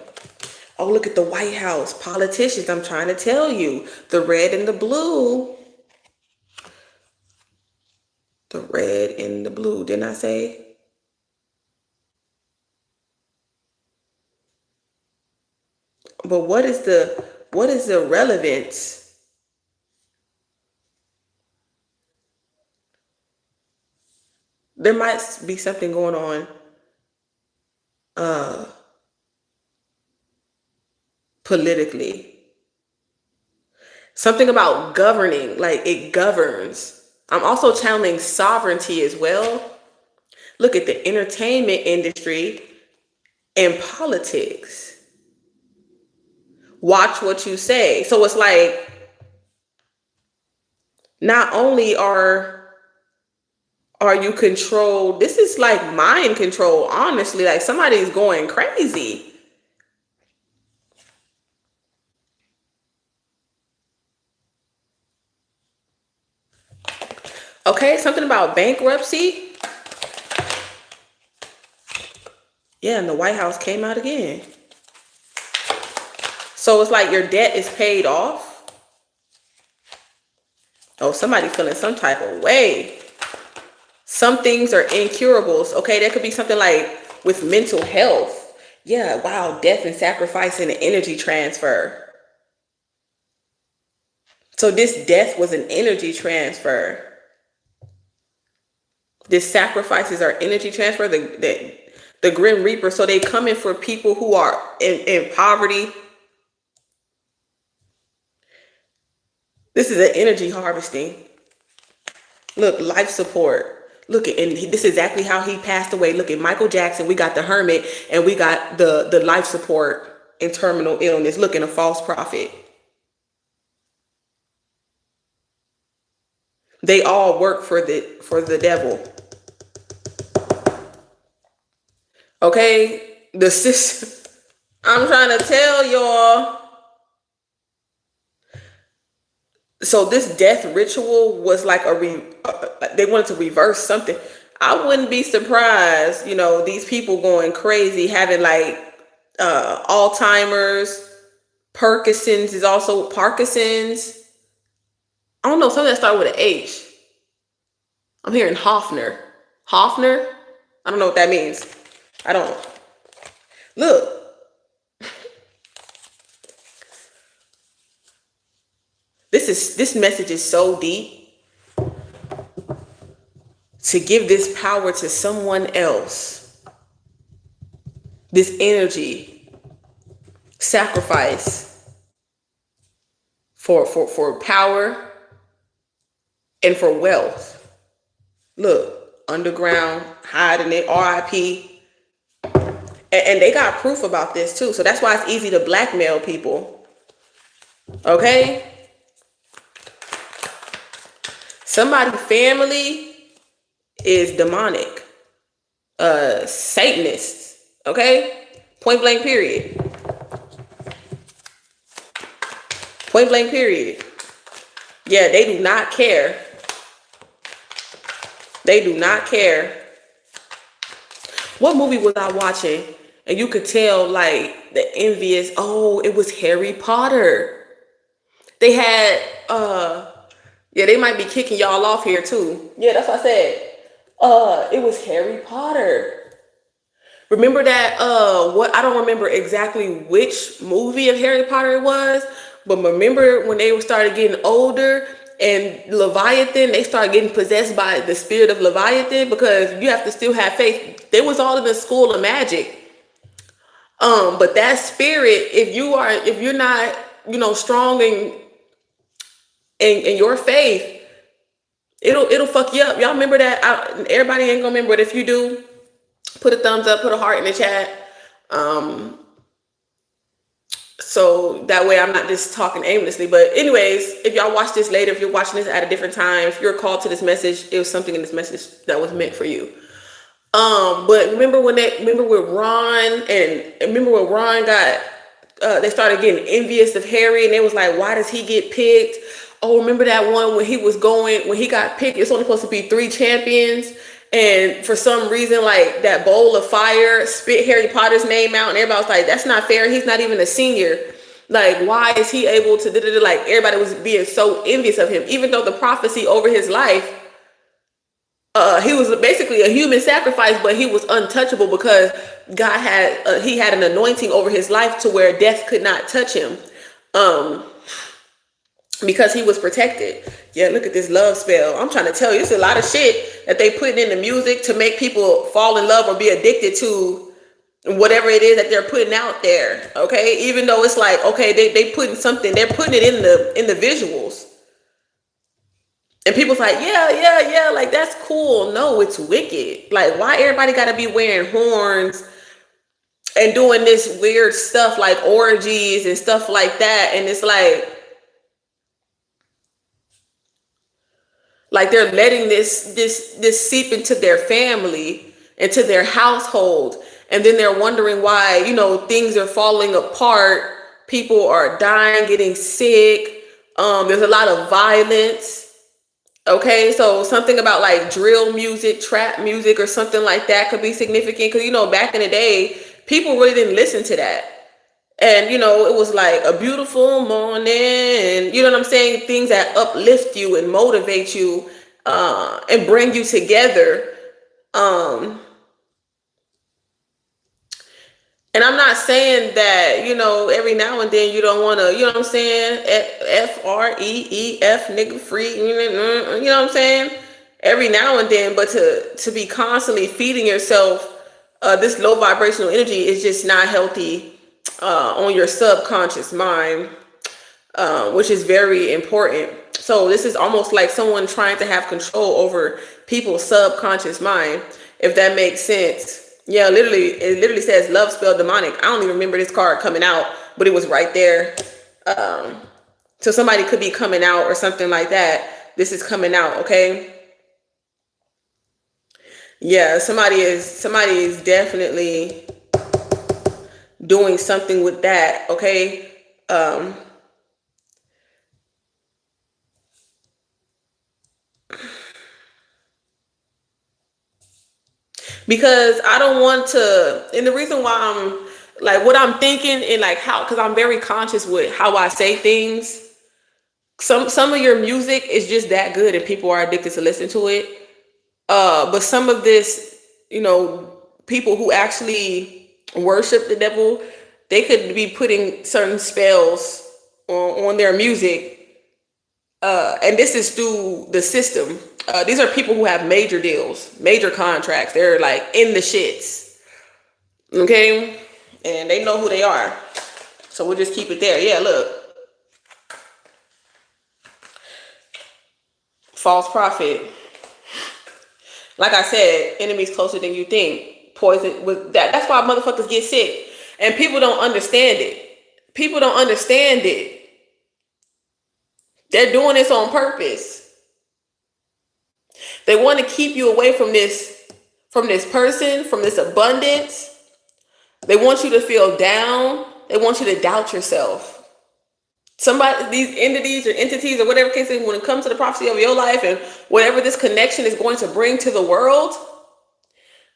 Oh, look at the White House. Politicians, I'm trying to tell you. The red and the blue. The red and the blue, didn't I say? But what is the relevance? There might be something going on politically. Something about governing, like it governs. I'm also channeling sovereignty as well. Look at the entertainment industry and politics. Watch what you say. So it's like, not only are you controlled, this is like mind control, honestly. Like somebody's going crazy. Okay, something about bankruptcy. Yeah, and the White House came out again. So it's like your debt is paid off. Oh, somebody feeling some type of way. Some things are incurables. Okay, that could be something like with mental health. Yeah, wow, death and sacrifice and an energy transfer. So this death was an energy transfer. This sacrifices are energy transfer. The Grim Reaper. So they come in for people who are in poverty. This is an energy harvesting. Look, life support. Look at, and this is exactly how he passed away. Look at Michael Jackson. We got the hermit, and we got the life support in terminal illness. Look, in a false prophet. They all work for the devil. Okay, the system. I'm trying to tell y'all. So this death ritual was like they wanted to reverse something. I wouldn't be surprised, these people going crazy, having like Alzheimer's, Parkinson's is also Parkinson's. I don't know, something that started with an H. I'm hearing Hoffner. Hoffner? I don't know what that means. I don't. Look. This message is so deep. To give this power to someone else. This energy. Sacrifice. For power. And for wealth. Look, underground, hiding it, RIP. And they got proof about this too. So that's why it's easy to blackmail people. Okay? Somebody's family is demonic. Satanists. Okay? Point blank period. Point blank period. Yeah, they do not care. They do not care. What movie was I watching? And you could tell like the envious, it was Harry Potter. They had, they might be kicking y'all off here too. Yeah, that's what I said. It was Harry Potter. Remember that, I don't remember exactly which movie of Harry Potter it was, but remember when they started getting older and Leviathan, they started getting possessed by the spirit of Leviathan, because you have to still have faith. They was all in the school of magic. But that spirit, if you're not, strong in your faith, it'll fuck you up. Y'all remember that? Everybody ain't gonna remember it. If you do, put a thumbs up, put a heart in the chat. So that way I'm not just talking aimlessly. But anyways, if y'all watch this later, if you're watching this at a different time, if you're called to this message, it was something in this message that was meant for you. But remember with Ron, and remember when Ron got, they started getting envious of Harry, and they was like, why does he get picked? Oh, remember that one when he got picked, it's only supposed to be 3 champions. And for some reason, like that bowl of fire spit Harry Potter's name out, and everybody was like, that's not fair. He's not even a senior. Like, why is he able to, like, everybody was being so envious of him, even though the prophecy over his life, he was basically a human sacrifice, but he was untouchable because God he had an anointing over his life to where death could not touch him. Because he was protected. Yeah, look at this love spell. I'm trying to tell you, it's a lot of shit that they putting in the music to make people fall in love or be addicted to whatever it is that they're putting out there. Okay, even though it's like, okay, they putting something, they're putting it in the visuals, and people's like, yeah, like that's cool. No, it's wicked. Like, why everybody got to be wearing horns and doing this weird stuff like orgies and stuff like that? And it's like they're letting this seep into their family, into their household, and then they're wondering why, things are falling apart. People are dying, getting sick. There's a lot of violence. Okay, so something about like drill music, trap music, or something like that could be significant, because back in the day, people really didn't listen to that. And, it was like a beautiful morning, and you know what I'm saying? Things that uplift you and motivate you, and bring you together. And I'm not saying that, every now and then you don't want to, you know what I'm saying? FREEF, nigga free, you know what I'm saying? Every now and then, but to be constantly feeding yourself this low vibrational energy is just not healthy on your subconscious mind, which is very important. So this is almost like someone trying to have control over people's subconscious mind, if that makes sense. Yeah, it literally says love spell demonic. I don't even remember this card coming out, but it was right there. So somebody could be coming out or something like that. This is coming out, okay? Yeah, somebody is definitely doing something with that, okay? because I don't want to. And the reason why I'm like what I'm thinking and like how, because I'm very conscious with how I say things. Some of your music is just that good, and people are addicted to listen to it. But some of this, people who actually worship the devil, they could be putting certain spells on their music, and this is through the system. These are people who have major deals, major contracts. They're like in the shits, okay, and they know who they are. So we'll just keep it there. Yeah, look, false prophet. Like I said, enemies closer than you think. Poison with that. That's why motherfuckers get sick, and people don't understand it. People don't understand it. They're doing this on purpose. They want to keep you away from this person, from this abundance. They want you to feel down. They want you to doubt yourself. Somebody, these entities or entities or whatever case, when it comes to the prophecy of your life and whatever this connection is going to bring to the world,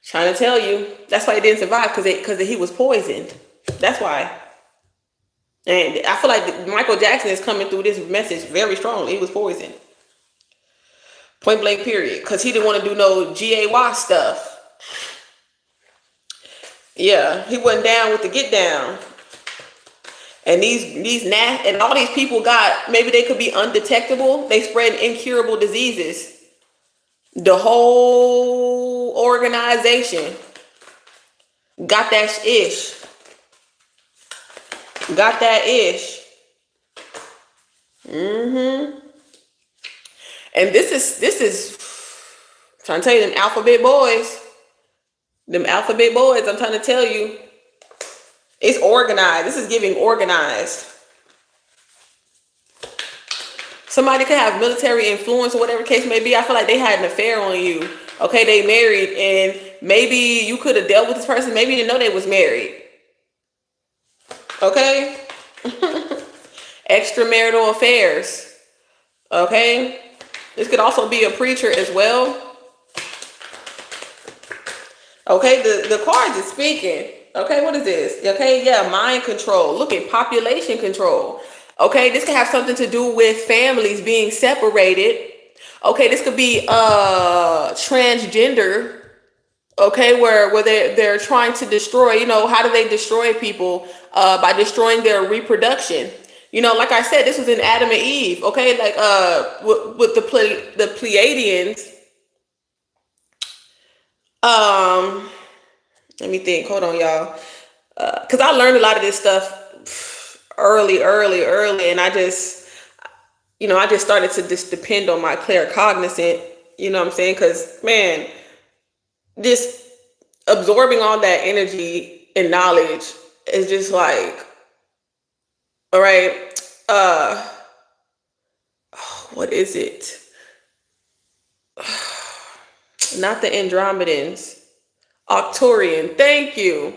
trying to tell you, that's why he didn't survive, because he was poisoned. That's why. And I feel like Michael Jackson is coming through this message very strongly. He was poisoned. Point blank period. Because he didn't want to do no GAY stuff. Yeah, he wasn't down with the get down. And and all these people got, maybe they could be undetectable. They spread incurable diseases. The whole organization got that ish. Got that ish. And this is I'm trying to tell you, them alphabet boys. Them alphabet boys, I'm trying to tell you. It's organized. This is giving organized. Somebody could have military influence or whatever case may be. I feel like they had an affair on you. Okay, they married, and maybe you could have dealt with this person. Maybe you didn't know they was married. Okay? Extramarital affairs. Okay? This could also be a preacher as well. Okay, the cards is speaking. Okay, what is this? Okay, yeah, mind control. Look at population control. Okay, this could have something to do with families being separated. Okay, this could be transgender. Okay, where they're trying to destroy. How do they destroy people? By destroying their reproduction. Like I said, this was in Adam and Eve. Okay, like with the Pleiadians. Let me think. Hold on, y'all. Because I learned a lot of this stuff early, and I just started to just depend on my claircognizant. You know what I'm saying? Because, man, just absorbing all that energy and knowledge is just like, all right, what is it? Not the Andromedans. Arcturian, thank you.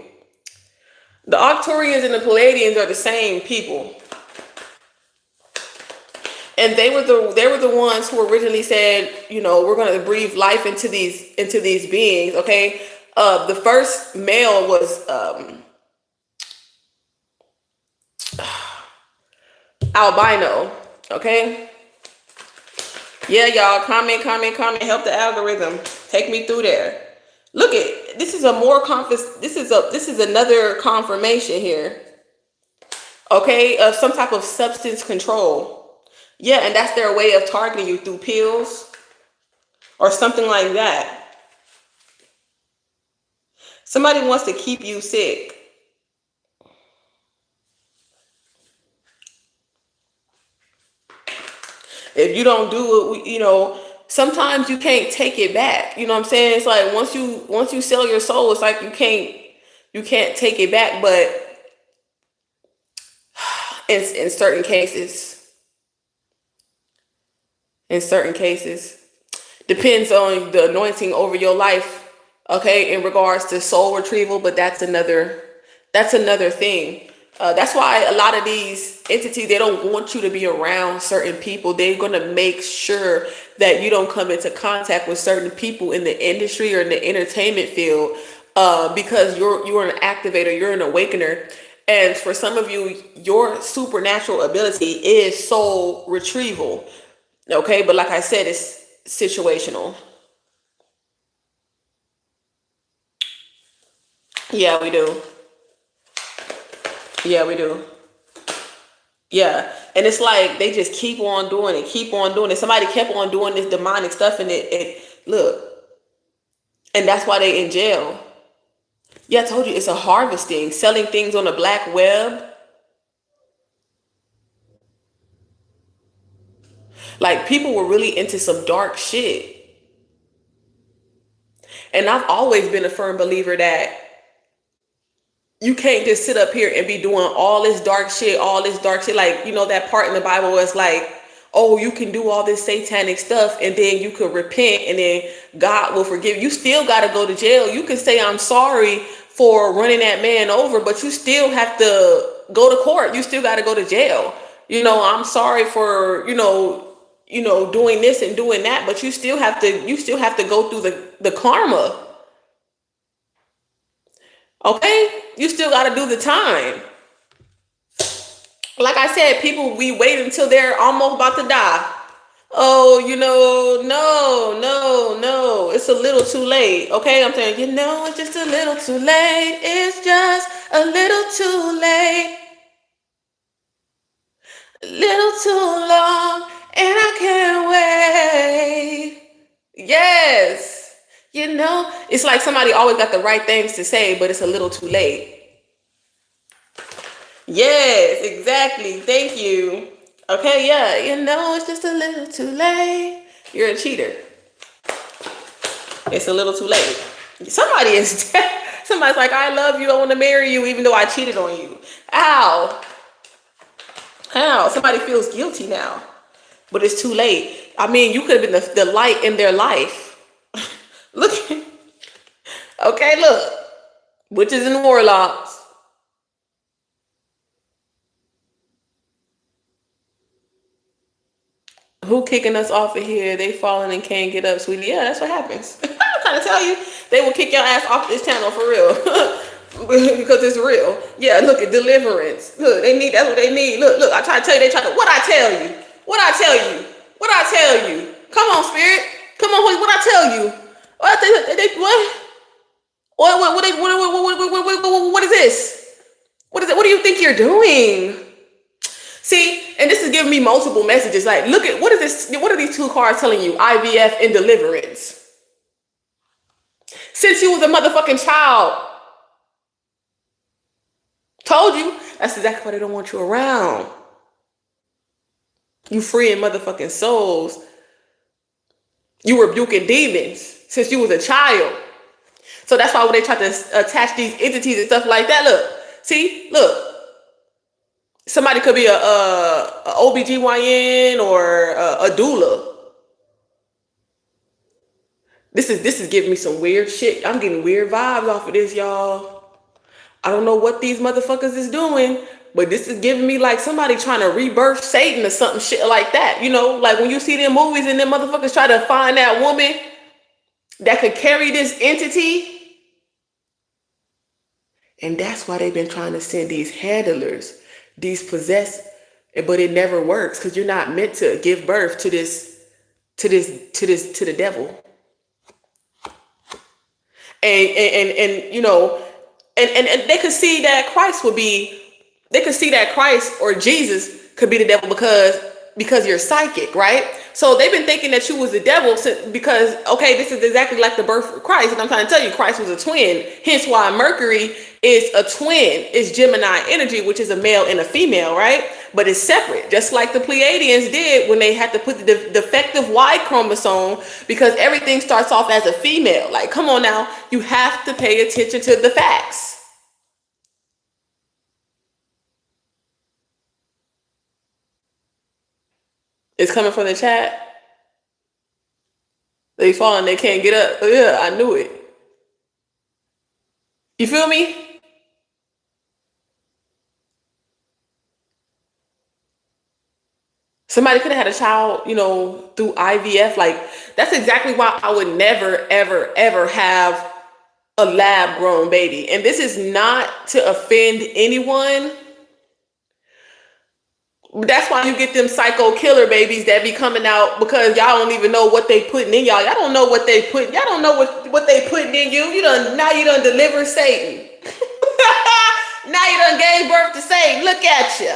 The Arcturians and the Pleiadians are the same people, and they were the ones who originally said, we're going to breathe life into these beings. Okay, the first male was albino. Okay, yeah, y'all, comment, help the algorithm take me through there. Look at this is this is another confirmation here. Okay, of some type of substance control. Yeah, and that's their way of targeting you through pills or something like that. Somebody wants to keep you sick. If you don't do it, sometimes you can't take it back. You know what I'm saying? It's like once you sell your soul, it's like you can't take it back. But in certain cases, depends on the anointing over your life. Okay, in regards to soul retrieval, but that's another thing. That's why a lot of these entities, they don't want you to be around certain people. They're going to make sure that you don't come into contact with certain people in the industry or in the entertainment field, because you're an activator, you're an awakener. And for some of you, your supernatural ability is soul retrieval. Okay, but like I said, it's situational. Yeah, we do. Yeah, we do. Yeah. And it's like they just keep on doing it, keep on doing it. Somebody kept on doing this demonic stuff, and it look, and that's why they in jail. Yeah, I told you it's a harvesting, selling things on the black web. Like people were really into some dark shit. And I've always been a firm believer that you can't just sit up here and be doing all this dark shit, all this dark shit. Like, you know, that part in the Bible was like, oh, you can do all this satanic stuff and then you could repent and then God will forgive you. You still got to go to jail. You can say, I'm sorry for running that man over, but you still have to go to court. You still got to go to jail. You know, I'm sorry for, doing this and doing that, but you still have to go through the karma. Okay? You still got to do the time. Like I said, people, we wait until they're almost about to die. Oh, no, no, no. It's a little too late. Okay? I'm saying, it's just a little too late. It's just a little too late. A little too long, and I can't wait. Yes. It's like somebody always got the right things to say, but it's a little too late. Yes, exactly. Thank you. Okay, yeah, it's just a little too late. You're a cheater. It's a little too late. Somebody is somebody's like, I love you, I want to marry you, even though I cheated on you. Ow. Ow. Somebody feels guilty now. But it's too late. I mean, you could have been the light in their life. Look. Okay, look. Witches and warlocks. Who kicking us off of here? They falling and can't get up, sweetie. Yeah, that's what happens. I'm trying to tell you, they will kick your ass off this channel for real. Because it's real. Yeah, look at deliverance. Look, that's what they need. Look, I try to tell you, what I tell you? What I tell you? What I tell you? Come on, spirit. Come on, what I tell you? What? What is this? What is it? What do you think you're doing? See, and this is giving me multiple messages. Like, look at, what is this? What are these two cards telling you? IVF and deliverance. Since you was a motherfucking child. Told you. That's exactly why they don't want you around. You freeing motherfucking souls. You rebuking demons since you was a child. So that's why when they try to attach these entities and stuff like that, look. Somebody could be a OBGYN or a doula. This is giving me some weird shit. I'm getting weird vibes off of this, y'all. I don't know what these motherfuckers is doing, but this is giving me like somebody trying to rebirth Satan or something shit like that. Like when you see them movies and them motherfuckers try to find that woman that could carry this entity. And that's why they've been trying to send these handlers, these possessed, but it never works because you're not meant to give birth to the devil. And they could see that Christ or Jesus could be the devil because you're psychic, right? So they've been thinking that you was the devil because, okay, this is exactly like the birth of Christ. And I'm trying to tell you, Christ was a twin. Hence why Mercury is a twin. It's Gemini energy, which is a male and a female, right? But it's separate, just like the Pleiadians did when they had to put the defective Y chromosome, because everything starts off as a female. Like, come on now, you have to pay attention to the facts. It's coming from the chat. They falling, they can't get up. Yeah, I knew it. You feel me? Somebody could have had a child, you know, through IVF. Like, that's exactly why I would never, ever, ever have a lab grown baby. And this is not to offend anyone. That's why you get them psycho killer babies that be coming out, because y'all don't even know what they putting in y'all. Y'all don't know what they put. Y'all don't know what they putting in you. Now you done deliver Satan. Now you done gave birth to Satan. Look at you.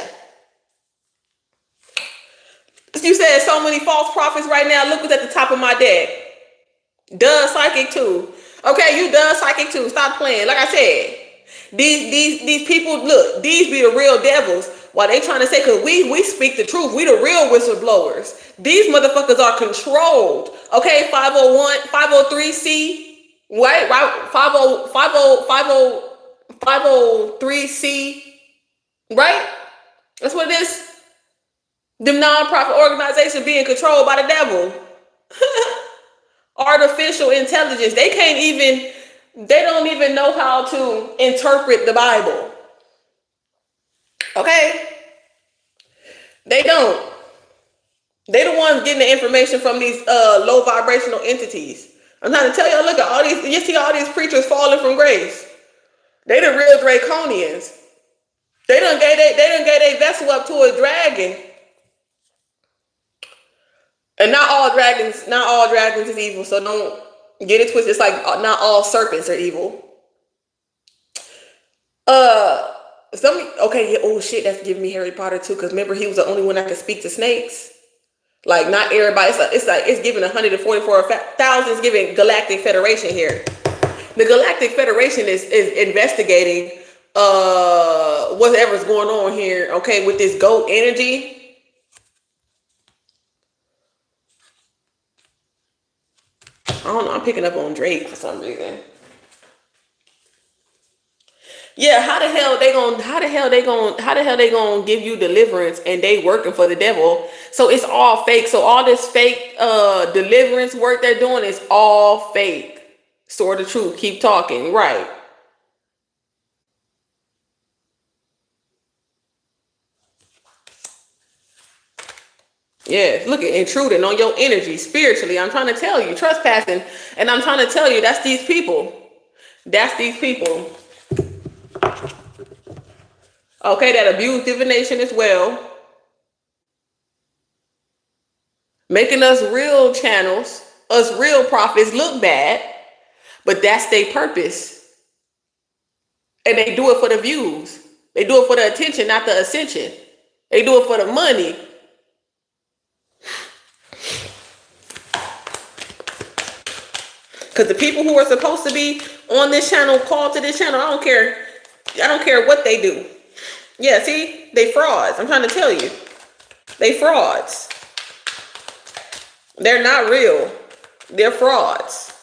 You said so many false prophets right now. Look what's at the top of my deck. Duh, psychic too. Okay, you duh, psychic too. Stop playing. Like I said, these people, look, these be the real devils. While they trying to say, because we speak the truth. We the real whistleblowers. These motherfuckers are controlled. Okay, 501, 503C, right? 503C, right? That's what it is. Them non-profit organizations being controlled by the devil. Artificial intelligence. They don't even know how to interpret the Bible. Okay? They don't. They the ones getting the information from these low vibrational entities. I'm trying to tell y'all, look at all these, you see all these preachers falling from grace. They the real draconians. They done gave their vessel up to a dragon. And not all dragons is evil, so don't get it twisted. It's like not all serpents are evil. Okay, yeah, oh shit, that's giving me Harry Potter too, because remember he was the only one that could speak to snakes. Like, not everybody, it's giving 144,000, it's giving Galactic Federation here. The Galactic Federation is investigating whatever's going on here, okay, with this goat energy. I don't know, I'm picking up on Drake for some reason. Yeah, how the hell they gonna give you deliverance and they working for the devil? So it's all fake. So all this fake deliverance work they're doing is all fake. Sword of truth, keep talking, right? Yeah, look at intruding on your energy spiritually. I'm trying to tell you, trespassing, and I'm trying to tell you that's these people. That's these people. Okay, that abuse divination as well. Making us real channels, us real prophets look bad, but that's their purpose. And they do it for the views. They do it for the attention, not the ascension. They do it for the money. Because the people who are supposed to be on this channel, called to this channel, I don't care what they do. Yeah, see, they frauds. I'm trying to tell you, they frauds. They're not real. They're frauds.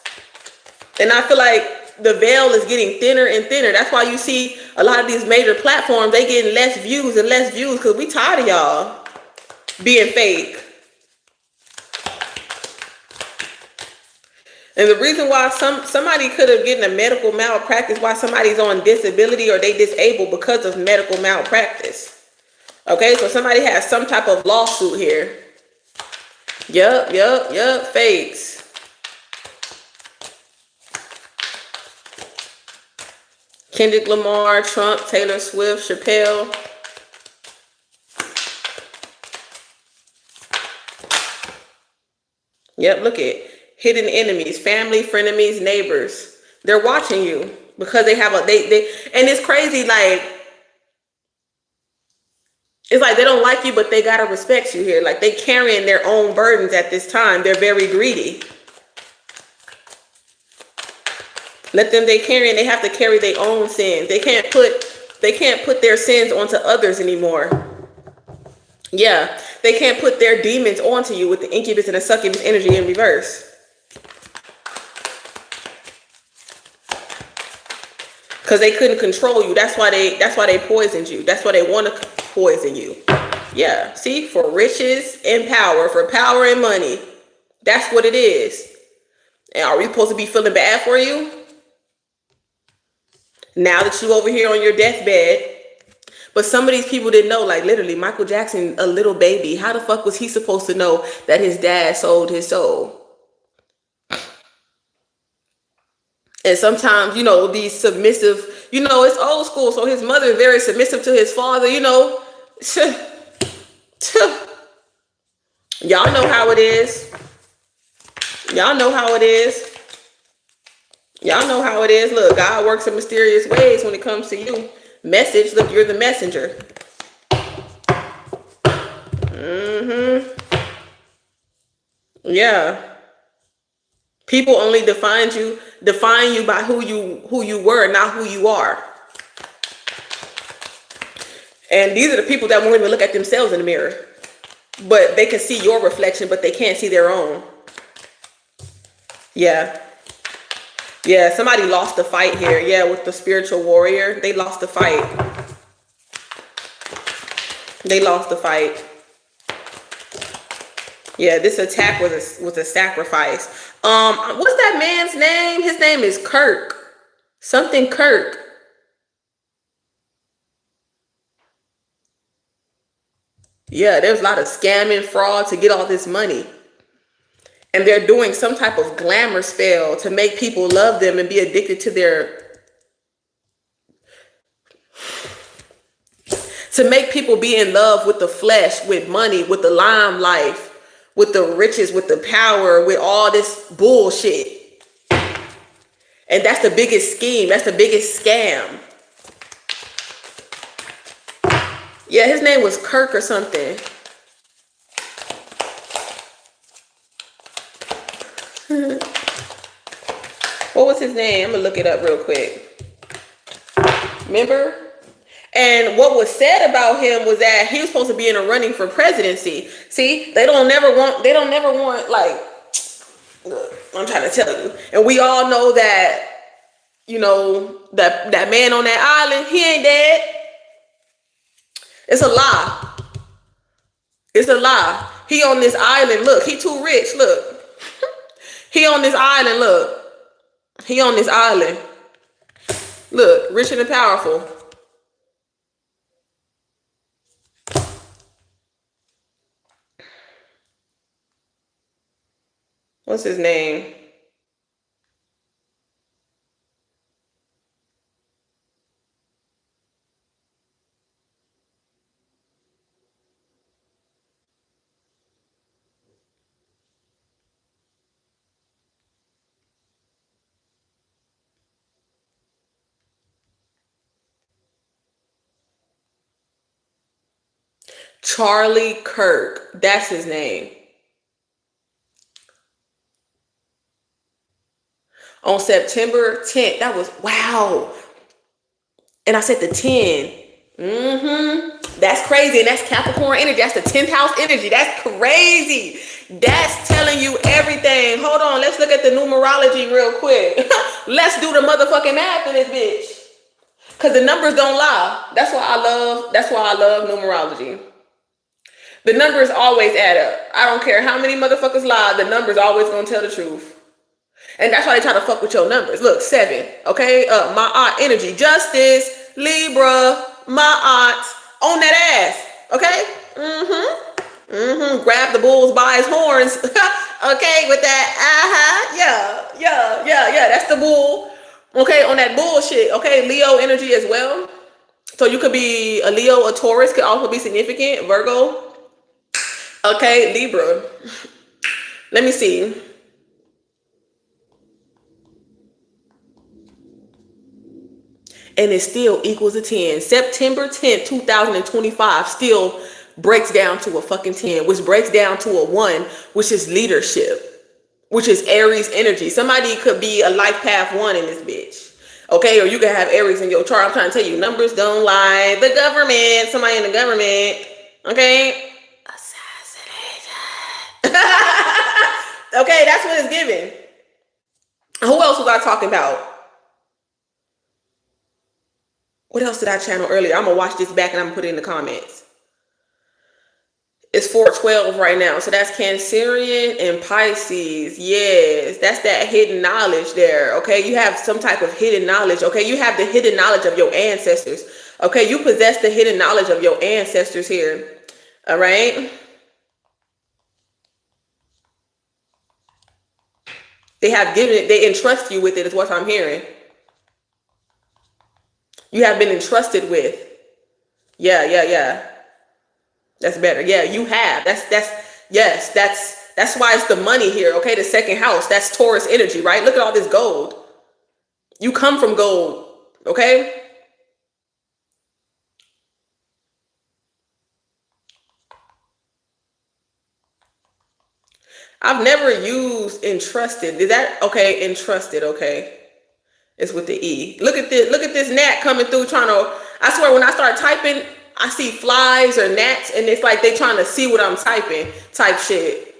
And I feel like the veil is getting thinner and thinner. That's why you see a lot of these major platforms, they getting less views and less views, because we tired of y'all being fake. And the reason why somebody could have gotten a medical malpractice, why somebody's on disability or they disabled because of medical malpractice. Okay, so somebody has some type of lawsuit here. Yup, fakes. Kendrick Lamar, Trump, Taylor Swift, Chappelle. Yep, look at hidden enemies, family, frenemies, neighbors. They're watching you because they have and it's crazy, like, it's like they don't like you, but they gotta respect you here. Like, they carrying their own burdens at this time. They're very greedy. Let them, they have to carry their own sins. They can't put their sins onto others anymore. Yeah, they can't put their demons onto you with the incubus and the succubus energy in reverse. Because they couldn't control you. That's why they poisoned you. That's why they want to poison you. Yeah, see, for riches and power, for power and money. That's what it is. And are we supposed to be feeling bad for you? Now that you over here on your deathbed, But some of these people didn't know, like literally Michael Jackson, a little baby. How the fuck was he supposed to know that his dad sold his soul? And sometimes, these submissive, it's old school. So his mother is very submissive to his father, Y'all know how it is. Y'all know how it is. Y'all know how it is. Look, God works in mysterious ways when it comes to you. Message, look, you're the messenger. Yeah. People only define you by who you were, not who you are. And these are the people that won't even look at themselves in the mirror. But they can see your reflection, but they can't see their own. Yeah. Yeah, somebody lost the fight here. Yeah, with the spiritual warrior. They lost the fight. They lost the fight. Yeah, this attack was a sacrifice. What's that man's name? His name is Kirk. Something Kirk. Yeah, there's a lot of scamming, fraud to get all this money. And they're doing some type of glamour spell to make people love them and be addicted to make people be in love with the flesh, with money, with the limelight, with the riches, with the power, with all this bullshit. And that's the biggest scheme. That's the biggest scam. Yeah, his name was Kirk or something. What was his name? I'm gonna look it up real quick. Remember? And what was said about him was that he was supposed to be in a running for presidency. See, they don't never want like, look, I'm trying to tell you. And we all know that, that man on that island, he ain't dead. It's a lie. It's a lie. He on this island. Look, he too rich. Look. He on this island. Look. He on this island. Look, rich and powerful. What's his name? Charlie Kirk. That's his name. On September 10th. That was, wow. And I said the 10. That's crazy. And that's Capricorn energy. That's the 10th house energy. That's crazy. That's telling you everything. Hold on. Let's look at the numerology real quick. Let's do the motherfucking math in this bitch. Because the numbers don't lie. That's why I love numerology. The numbers always add up. I don't care how many motherfuckers lie. The numbers always gonna tell the truth. And that's why they try to fuck with your numbers. Look, 7. Okay? My aunt energy. Justice. Libra. My aunt. On that ass. Okay? Grab the bulls by his horns. Okay? With that. Yeah. That's the bull. Okay? On that bullshit. Okay? Leo energy as well. So you could be a Leo, a Taurus could also be significant. Virgo. Okay, Libra. Let me see. And it still equals a 10. September 10th, 2025 still breaks down to a fucking 10, which breaks down to a 1, which is leadership, which is Aries energy. Somebody could be a life path 1 in this bitch. Okay, or you can have Aries in your chart. I'm trying to tell you, numbers don't lie. The government, somebody in the government. Okay. Okay, that's what it's giving. Who else was I talking about? What else did I channel earlier? I'm gonna watch this back and I'm gonna put it in the comments. It's 412 right now. So that's Cancerian and Pisces. Yes, that's that hidden knowledge there. Okay, you have some type of hidden knowledge. Okay, you have the hidden knowledge of your ancestors. Okay, you possess the hidden knowledge of your ancestors here. All right. They have given it, they entrust you with it, is what I'm hearing. You have been entrusted with. Yeah. That's better. Yeah, you have. Yes, that's why it's the money here. Okay, the second house. That's Taurus energy, right? Look at all this gold. You come from gold. Okay? I've never used entrusted. Is that okay? Entrusted, okay. It's with the E. Look at this gnat coming through trying to, I swear when I start typing, I see flies or gnats and it's like they trying to see what I'm typing type shit.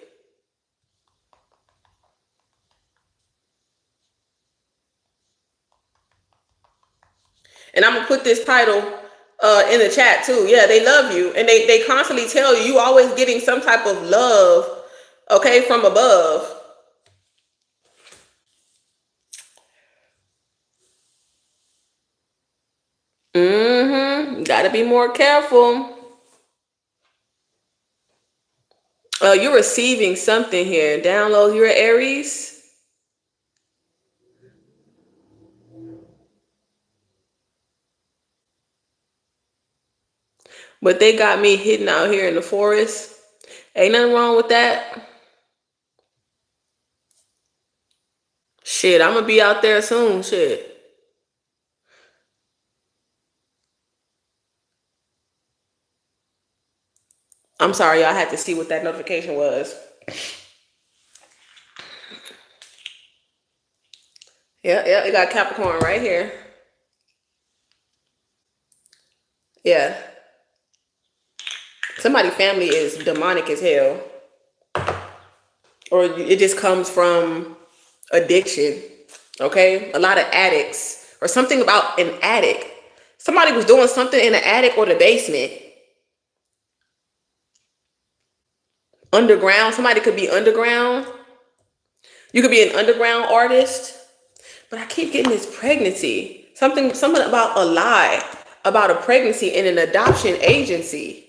And I'm gonna put this title in the chat too. Yeah, they love you. And they constantly tell you always getting some type of love, okay, from above. Gotta be more careful. You're receiving something here. Download your Aries. But they got me hidden out here in the forest. Ain't nothing wrong with that. Shit, I'm gonna be out there soon. Shit. I'm sorry, y'all had to see what that notification was. Yeah, it got Capricorn right here. Yeah. Somebody's family is demonic as hell. Or it just comes from addiction. Okay? A lot of addicts. Or something about an attic. Somebody was doing something in the attic or the basement. Underground. Somebody could be underground. You could be an underground artist. But I keep getting this pregnancy. Something about a lie. About a pregnancy in an adoption agency.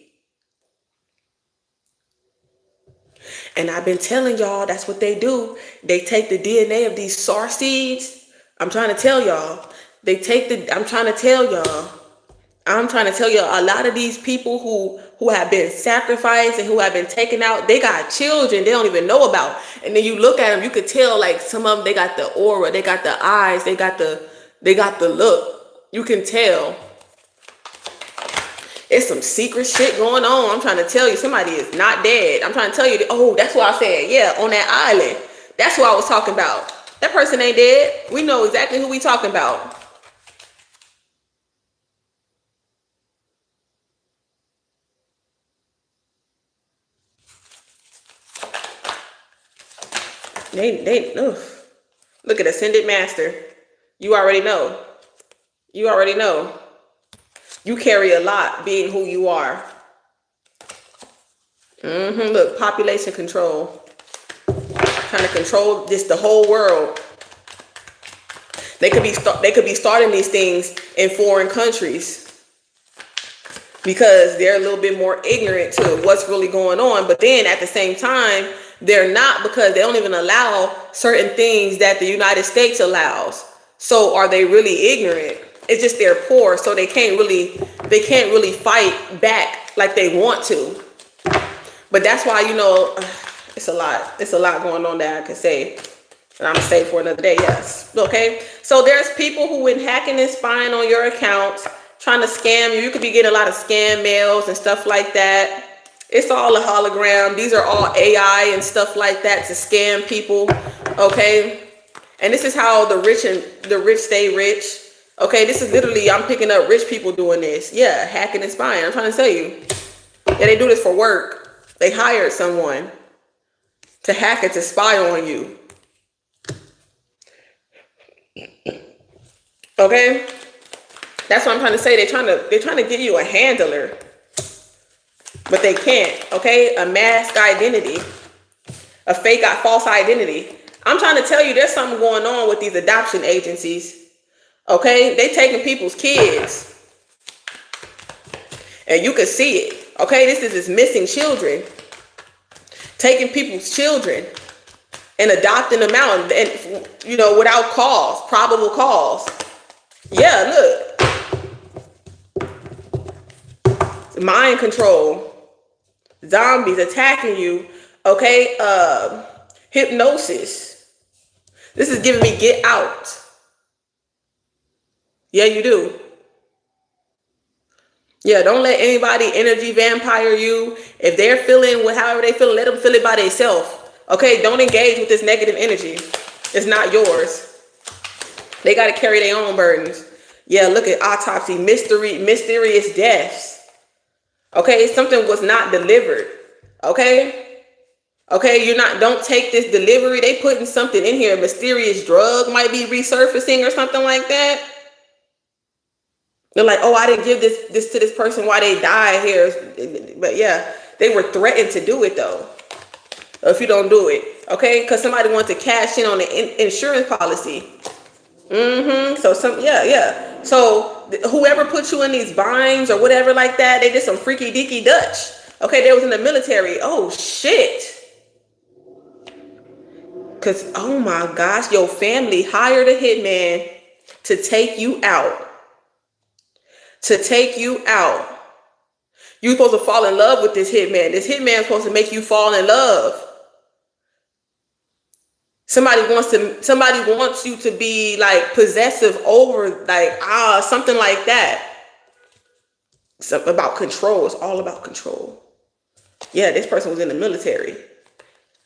And I've been telling y'all that's what they do. They take the DNA of these SAR seeds. I'm trying to tell y'all. I'm trying to tell y'all. A lot of these people who have been sacrificed and who have been taken out, they got children they don't even know about. And then you look at them, you could tell like some of them, they got the aura, they got the eyes, they got the look. You can tell. It's some secret shit going on. I'm trying to tell you, somebody is not dead. I'm trying to tell you, that's what I said. Yeah, on that island. That's what I was talking about. That person ain't dead. We know exactly who we talking about. Ugh. Look at Ascended Master. You already know. You already know. You carry a lot being who you are. Look, population control. Trying to control the whole world. They could be starting these things in foreign countries because they're a little bit more ignorant to what's really going on. But then at the same time, they're not, because they don't even allow certain things that the United States allows. So are they really ignorant? It's just they're poor, so they can't really fight back like they want to. But that's why, it's a lot going on that I can say. And I'm gonna stay for another day. Yes. Okay. So there's people who been hacking and spying on your accounts, trying to scam you. You could be getting a lot of scam mails and stuff like that. It's all a hologram. These are all AI and stuff like that to scam people. Okay. And this is how the rich stay rich. Okay. This is literally, I'm picking up rich people doing this. Yeah. Hacking and spying. I'm trying to tell you. Yeah. They do this for work. They hired someone to hack it, to spy on you. Okay, that's what I'm trying to say. They're trying to give you a handler, but they can't. Okay, a mask identity, a fake, false identity. I'm trying to tell you, there's something going on with these adoption agencies. Okay, they taking people's kids. And you can see it. Okay, this is missing children. Taking people's children and adopting them out, and you know, without cause, probable cause. Yeah, look. Mind control. Zombies attacking you. Okay, hypnosis. This is giving me get out. Yeah, you do. Yeah, don't let anybody energy vampire you. If they're feeling however they feel, let them feel it by themselves. Okay, don't engage with this negative energy. It's not yours. They got to carry their own burdens. Yeah, look at autopsy, mysterious deaths. Okay, something was not delivered. Okay, don't take this delivery. They putting something in here. A mysterious drug might be resurfacing or something like that. They're like, oh, I didn't give this to this person while they died here. But yeah, they were threatened to do it though. If you don't do it, okay? Because somebody wants to cash in on the insurance policy. So So whoever put you in these binds or whatever like that, they did some freaky deaky Dutch. Okay, they was in the military. Oh shit. Because, oh my gosh, your family hired a hitman to take you out. To take you out. You're supposed to fall in love with this hitman. This hitman is supposed to make you fall in love. Somebody wants you to be like possessive over like something like that. Something about control. It's all about control. Yeah, this person was in the military.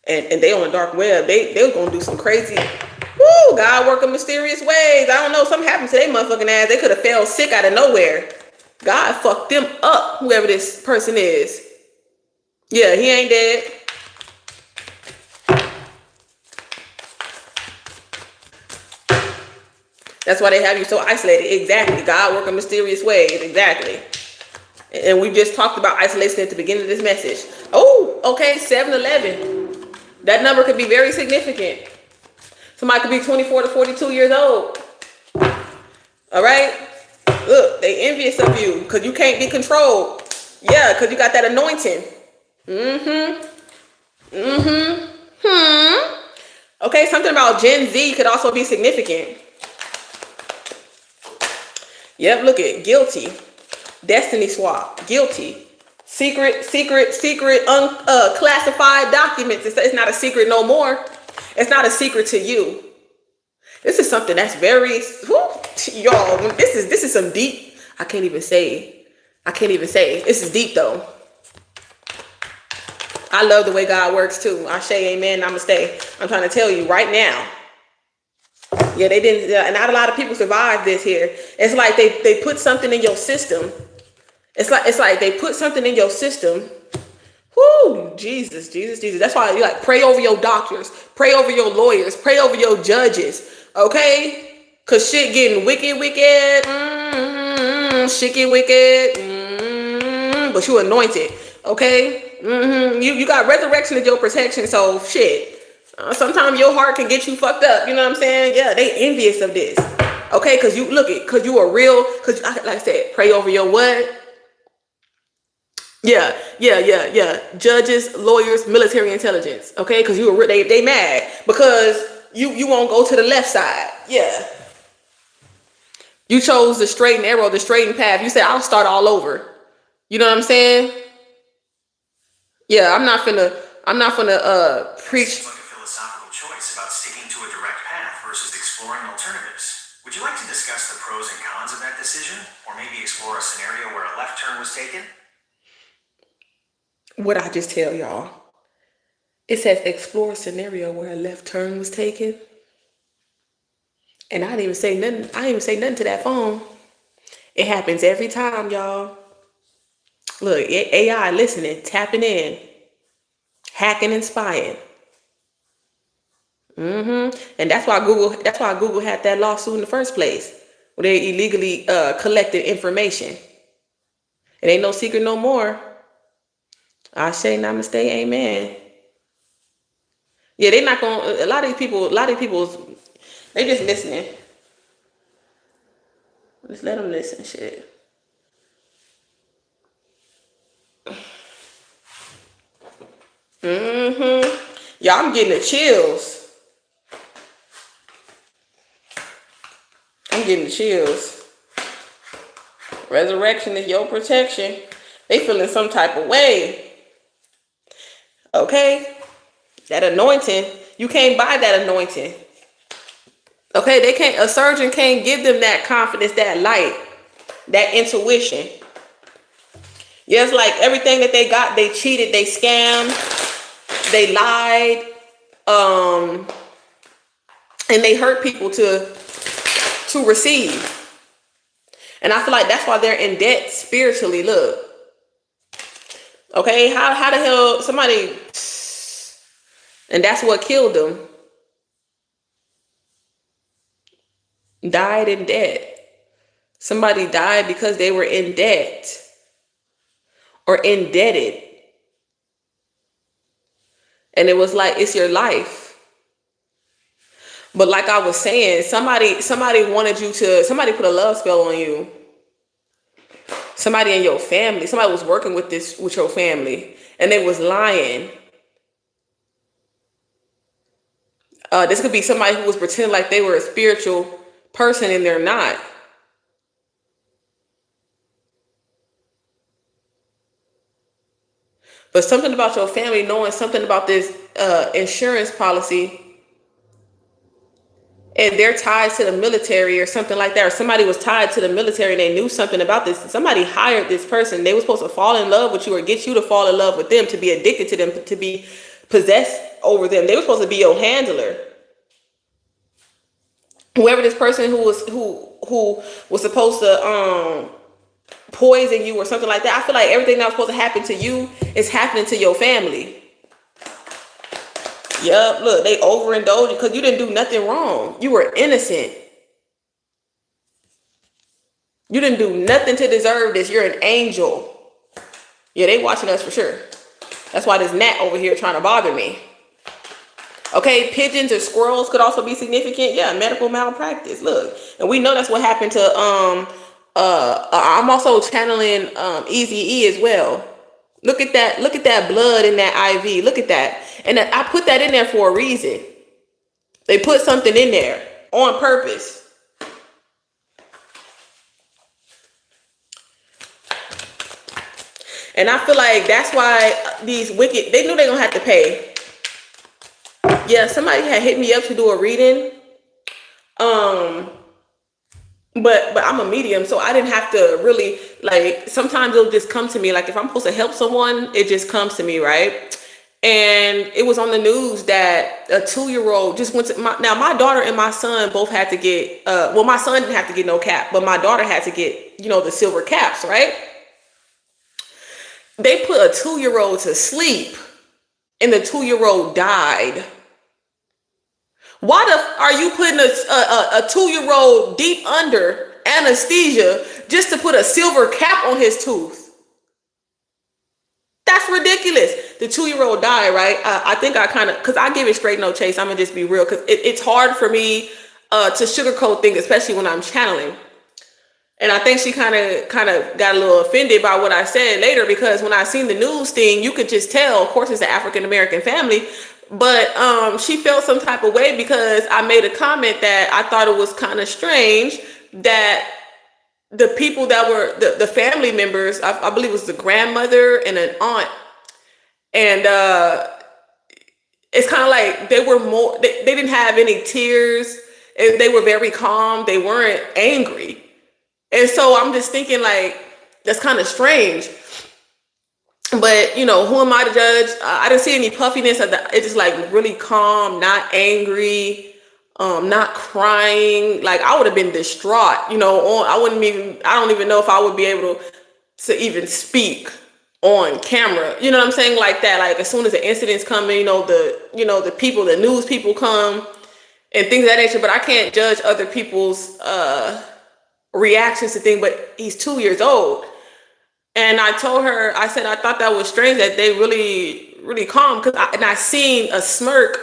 And they on the dark web. They were gonna do some crazy. Woo, God work in mysterious ways. I don't know, something happened to their motherfucking ass. They could have fell sick out of nowhere. God fucked them up, whoever this person is. Yeah, he ain't dead. That's why they have you so isolated. Exactly. God work in mysterious ways. Exactly. And we just talked about isolation at the beginning of this message. Oh, okay, 7-11. That number could be very significant. Somebody could be 24 to 42 years old. All right? Look, they envious of you because you can't be controlled. Yeah, because you got that anointing. Okay, something about Gen Z could also be significant. Yep, look at guilty. Destiny swap. Guilty. Secret, classified documents. It's not a secret no more. It's not a secret to you. This is something that's very, y'all, this is some deep, I can't even say. This is deep though. I love the way God works too. I say amen, namaste. I'm trying to tell you right now. Yeah, they didn't, not a lot of people survived this here. It's like they put something in your system. It's like they put something in your system. Whoo, Jesus. That's why you like pray over your doctors, pray over your lawyers, pray over your judges. Okay? Cause shit getting wicked. Shit get wicked. But you anointed. Okay? You got resurrection as your protection. So shit. Sometimes your heart can get you fucked up. You know what I'm saying? Yeah, they envious of this. Okay? Cause you are real. Cause like I said, pray over your what? Yeah. Judges, lawyers, military intelligence. Okay? Cause they mad because you won't go to the left side. Yeah. You chose the straight and arrow, the straight and path. You said, I'll start all over. You know what I'm saying? Yeah, I'm not finna preach. Seems like a philosophical choice about sticking to a direct path versus exploring alternatives. Would you like to discuss the pros and cons of that decision? Or maybe explore a scenario where a left turn was taken? What I just tell y'all. It says explore a scenario where a left turn was taken. And I didn't even say nothing to that phone. It happens every time, y'all. Look, AI listening, tapping in, hacking and spying. And that's why Google had that lawsuit in the first place, where they illegally collected information. It ain't no secret no more. I say namaste, amen. Yeah, they not gonna. A lot of these people, they just listening. Just let them listen, shit. Y'all, I'm getting the chills. I'm getting the chills. Resurrection is your protection. They feeling some type of way. Okay? That anointing, you can't buy that anointing. Okay, they can't, a surgeon can't give them that confidence, that light, that intuition. Yeah, it's like everything that they got, they cheated, they scammed, they lied, and they hurt people to receive. And I feel like that's why they're in debt spiritually. Look. Okay, how the hell somebody, and that's what killed them. Died in debt. Somebody died because they were in debt or indebted. And it was like, it's your life. But like I was saying, somebody wanted you to, somebody put a love spell on you. Somebody in your family, somebody was working with your family, and they was lying. This could be somebody who was pretending like they were a spiritual person and they're not. But something about your family knowing something about this insurance policy, and they're tied to the military or something like that, or somebody was tied to the military and they knew something about this. Somebody hired this person. They were supposed to fall in love with you or get you to fall in love with them, to be addicted to them, to be possessed over them. They were supposed to be your handler. Whoever this person who was supposed to poison you or something like that. I feel like everything that was supposed to happen to you is happening to your family. Yup, look, they overindulged because you didn't do nothing wrong. You were innocent. You didn't do nothing to deserve this. You're an angel. Yeah, they watching us for sure. That's why this gnat over here trying to bother me. Okay, pigeons or squirrels could also be significant. Yeah, medical malpractice. Look, and we know that's what happened to I'm also channeling Easy E as well. Look at that blood in that IV. Look at that. And I put that in there for a reason. They put something in there on purpose. And I feel like that's why these wicked, they knew they gonna have to pay. Yeah, somebody had hit me up to do a reading. But I'm a medium, so I didn't have to really, like, sometimes it'll just come to me. Like if I'm supposed to help someone, it just comes to me, right? And it was on the news that a 2-year-old just went to my daughter and my son both had to get well, my son didn't have to get no cap, but my daughter had to get, the silver caps, right? They put a 2-year-old to sleep and the 2-year-old died. Why are you putting a 2-year-old deep under anesthesia just to put a silver cap on his tooth? That's ridiculous. The 2-year-old died, right? I think I kind of, because I give it straight no chase. I'm going to just be real, because it's hard for me to sugarcoat things, especially when I'm channeling. And I think she kind of got a little offended by what I said later, because when I seen the news thing, you could just tell, of course, it's an African-American family, but she felt some type of way because I made a comment that I thought it was kind of strange that the people that were the family members, I believe it was the grandmother and an aunt, and it's kind of like they were more, they didn't have any tears, and they were very calm. They weren't angry. And so I'm just thinking, like, that's kind of strange. But, who am I to judge? I didn't see any puffiness. It's just like really calm, not angry, not crying. Like I would have been distraught, I don't even know if I would be able to even speak on camera. You know what I'm saying? Like that. Like as soon as the incidents come in, the people, the news people come and things of that nature. But I can't judge other people's reactions to things. But he's 2 years old. And I told her, I said, I thought that was strange that they really, really calm. I seen a smirk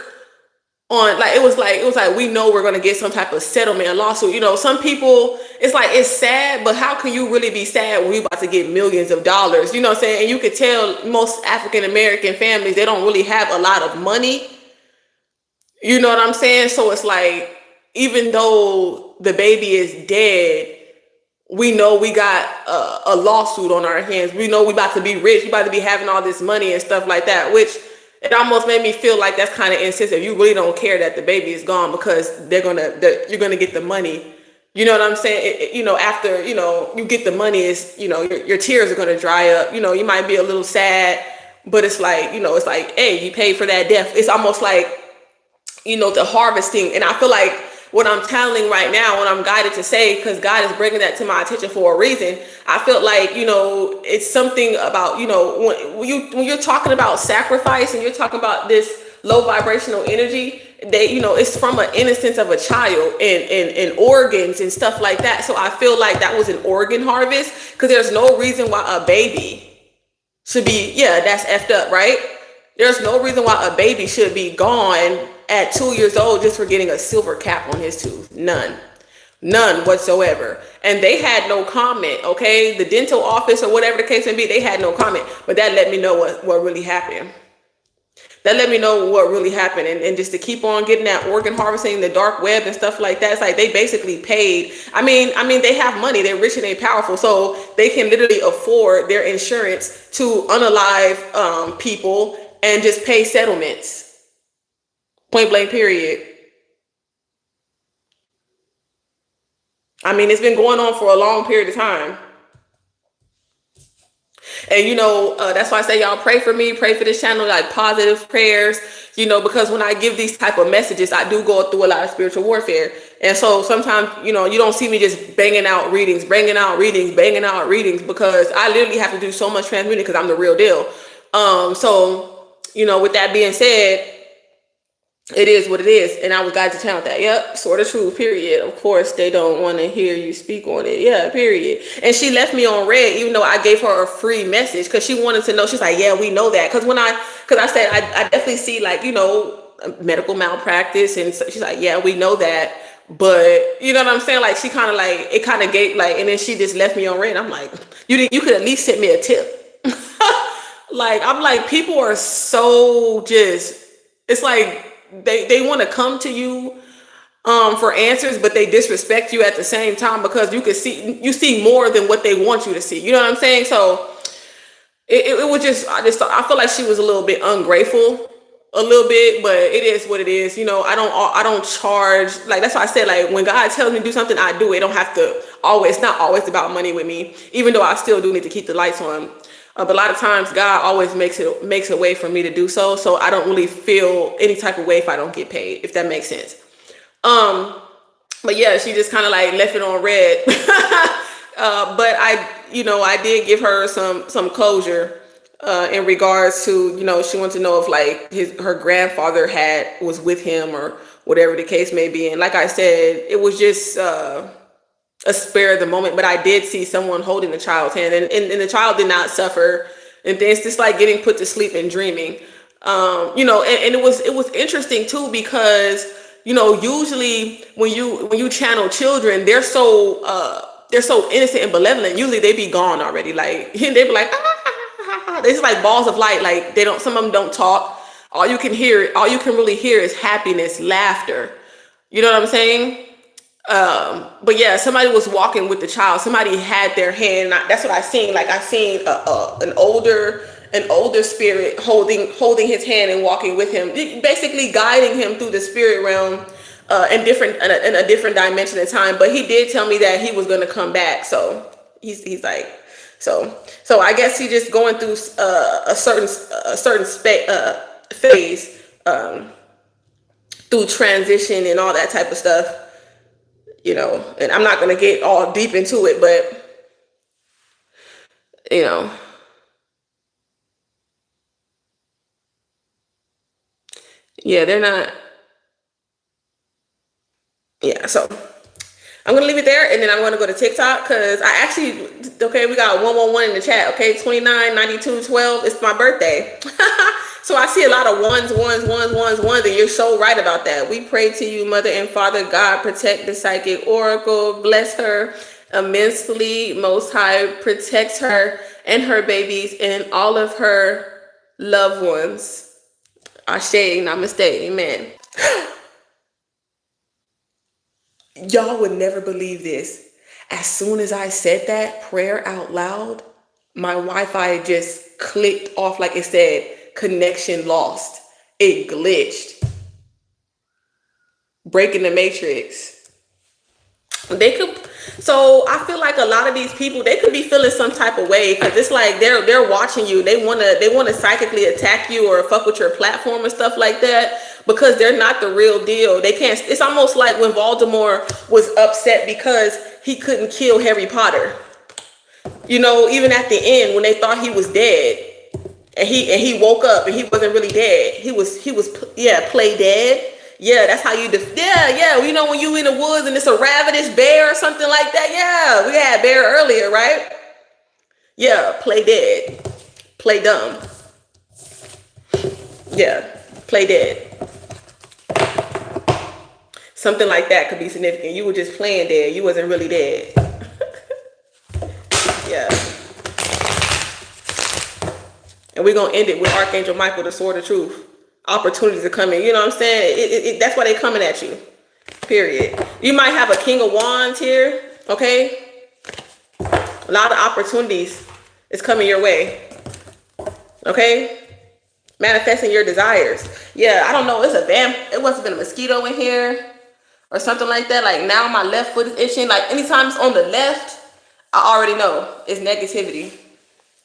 on, like, it was like we know we're gonna get some type of settlement, a lawsuit. Some people, it's like, it's sad, but how can you really be sad when you about to get millions of dollars? You know what I'm saying? And you could tell most African American families, they don't really have a lot of money. You know what I'm saying? So it's like, even though the baby is dead, we know we got a lawsuit on our hands. We know we about to be rich. We about to be having all this money and stuff like that, which it almost made me feel like that's kind of insensitive. You really don't care that the baby is gone because you're gonna get the money. You know what I'm saying? After you get the money, is your tears are gonna dry up. You might be a little sad, but it's like, it's like, hey, you paid for that death. It's almost like, the harvesting. And I feel like what I'm telling right now, what I'm guided to say, because God is bringing that to my attention for a reason. I felt like, it's something about, when you're talking about sacrifice and you're talking about this low vibrational energy, it's from an innocence of a child and organs and stuff like that. So I feel like that was an organ harvest, because there's no reason why a baby should be, yeah, that's effed up, right? There's no reason why a baby should be gone at 2 years old just for getting a silver cap on his tooth. None whatsoever. And they had no comment, okay? The dental office or whatever the case may be, they had no comment. But that let me know what really happened. That let me know what really happened. And just to keep on getting that organ harvesting, the dark web and stuff like that, it's like they basically paid. I mean, they have money. They're rich and they're powerful. So they can literally afford their insurance to unalive people and just pay settlements. Point blank, period. I mean, it's been going on for a long period of time. And, that's why I say, y'all pray for me, pray for this channel, like positive prayers, because when I give these type of messages, I do go through a lot of spiritual warfare. And so sometimes, you don't see me just banging out readings, because I literally have to do so much transmuting because I'm the real deal. With that being said, it is what it is. And I was guided to channel that. Yep. Sort of true. Period. Of course, they don't want to hear you speak on it. Yeah. Period. And she left me on red, even though I gave her a free message, because she wanted to know. She's like, yeah, we know that. Because I said, I definitely see, like, medical malpractice. And so she's like, yeah, we know that. But you know what I'm saying? Like, she kind of like, it kind of gave like, and then she just left me on red. I'm like, you could at least send me a tip. Like, I'm like, people are so just, it's like, they want to come to you for answers, but they disrespect you at the same time, because you see more than what they want you to see. You know what I'm saying? So it was just, I feel like she was a little bit ungrateful, a little bit, but it is what it is. I don't charge, like, that's why I said, like, when God tells me to do something, I do it. Don't have to always, it's not always about money with me, even though I still do need to keep the lights on. But a lot of times God always makes a way for me to do so. So I don't really feel any type of way if I don't get paid, if that makes sense. But yeah, she just kind of like left it on red. But I did give her some closure in regards to, she wanted to know if, like, her grandfather was with him or whatever the case may be. And like I said, it was just a spare of the moment, but I did see someone holding the child's hand, and the child did not suffer. And it's just like getting put to sleep and dreaming. And it was interesting too, because usually when you channel children, they're so innocent and benevolent. Usually they be gone already. Like, they be like, they're just like balls of light. Like, some of them don't talk. All you can really hear is happiness, laughter. You know what I'm saying? But yeah, somebody was walking with the child. Somebody had their hand. That's what I seen. Like, I seen an older spirit holding his hand and walking with him, basically guiding him through the spirit realm, in a different dimension of time. But he did tell me that he was going to come back. So he's like, so I guess he's just going through a certain phase through transition and all that type of stuff. And I'm not going to get all deep into it, but, yeah, they're not. Yeah. So I'm going to leave it there, and then I'm going to go to TikTok, because I actually, okay, we got 111 in the chat. Okay. 299212. It's my birthday. So I see a lot of ones, and you're so right about that. We pray to you, Mother and Father God, protect the psychic oracle, bless her immensely. Most High protects her and her babies and all of her loved ones. Ashe, namaste, amen. Y'all would never believe this. As soon as I said that prayer out loud, my Wi-Fi just clicked off, like it said, connection lost. It glitched. Breaking the matrix. They could, so I feel like a lot of these people, they could be feeling some type of way, because it's like they're watching you. They wanna psychically attack you or fuck with your platform and stuff like that, because they're not the real deal. They can't. It's almost like when Voldemort was upset because he couldn't kill Harry Potter. You know, even at the end when they thought he was dead, and he woke up and he wasn't really dead. He was play dead. Yeah, that's how you yeah. You know when you in the woods and it's a ravenous bear or something like that. Yeah, we had bear earlier, right? Yeah, play dead, play dumb. Yeah, play dead. Something like that could be significant. You were just playing dead. You wasn't really dead. Yeah. And we're going to end it with Archangel Michael, the sword of truth. Opportunities are coming. You know what I'm saying? That's why they're coming at you. Period. You might have a King of Wands here. Okay? A lot of opportunities is coming your way. Okay? Manifesting your desires. Yeah, I don't know. It must have been a mosquito in here or something like that. Like now my left foot is itching. Like anytime it's on the left, I already know it's negativity.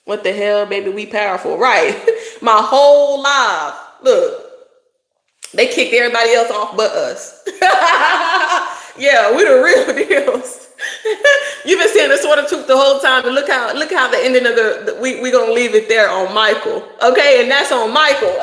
What the hell, baby? We powerful, right? My whole life. Look, they kicked everybody else off but us. Yeah, we the real deals. You've been saying the sword of truth the whole time, and look how the ending of we gonna leave it there on Michael, okay? And that's on Michael.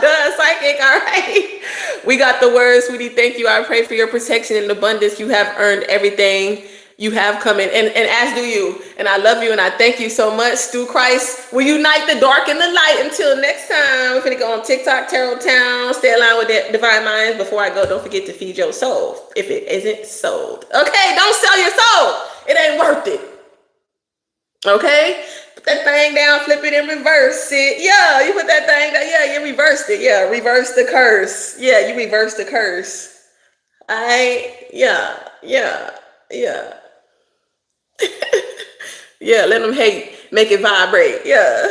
Duh, psychic. All right, we got the word, sweetie. Thank you. I pray for your protection and abundance. You have earned everything you have coming, and as do you. And I love you, and I thank you so much. Through Christ, we unite the dark and the light. Until next time, we're gonna go on TikTok, Tarot Town. Stay aligned with the Divine Minds. Before I go, don't forget to feed your soul if it isn't sold. Okay, don't sell your soul. It ain't worth it. Okay, put that thing down, flip it, and reverse it. Yeah, you put that thing down. Yeah, you reversed it. Yeah, reverse the curse. Yeah, you reverse the curse. Yeah. Yeah, let them hate, make it vibrate. Yeah.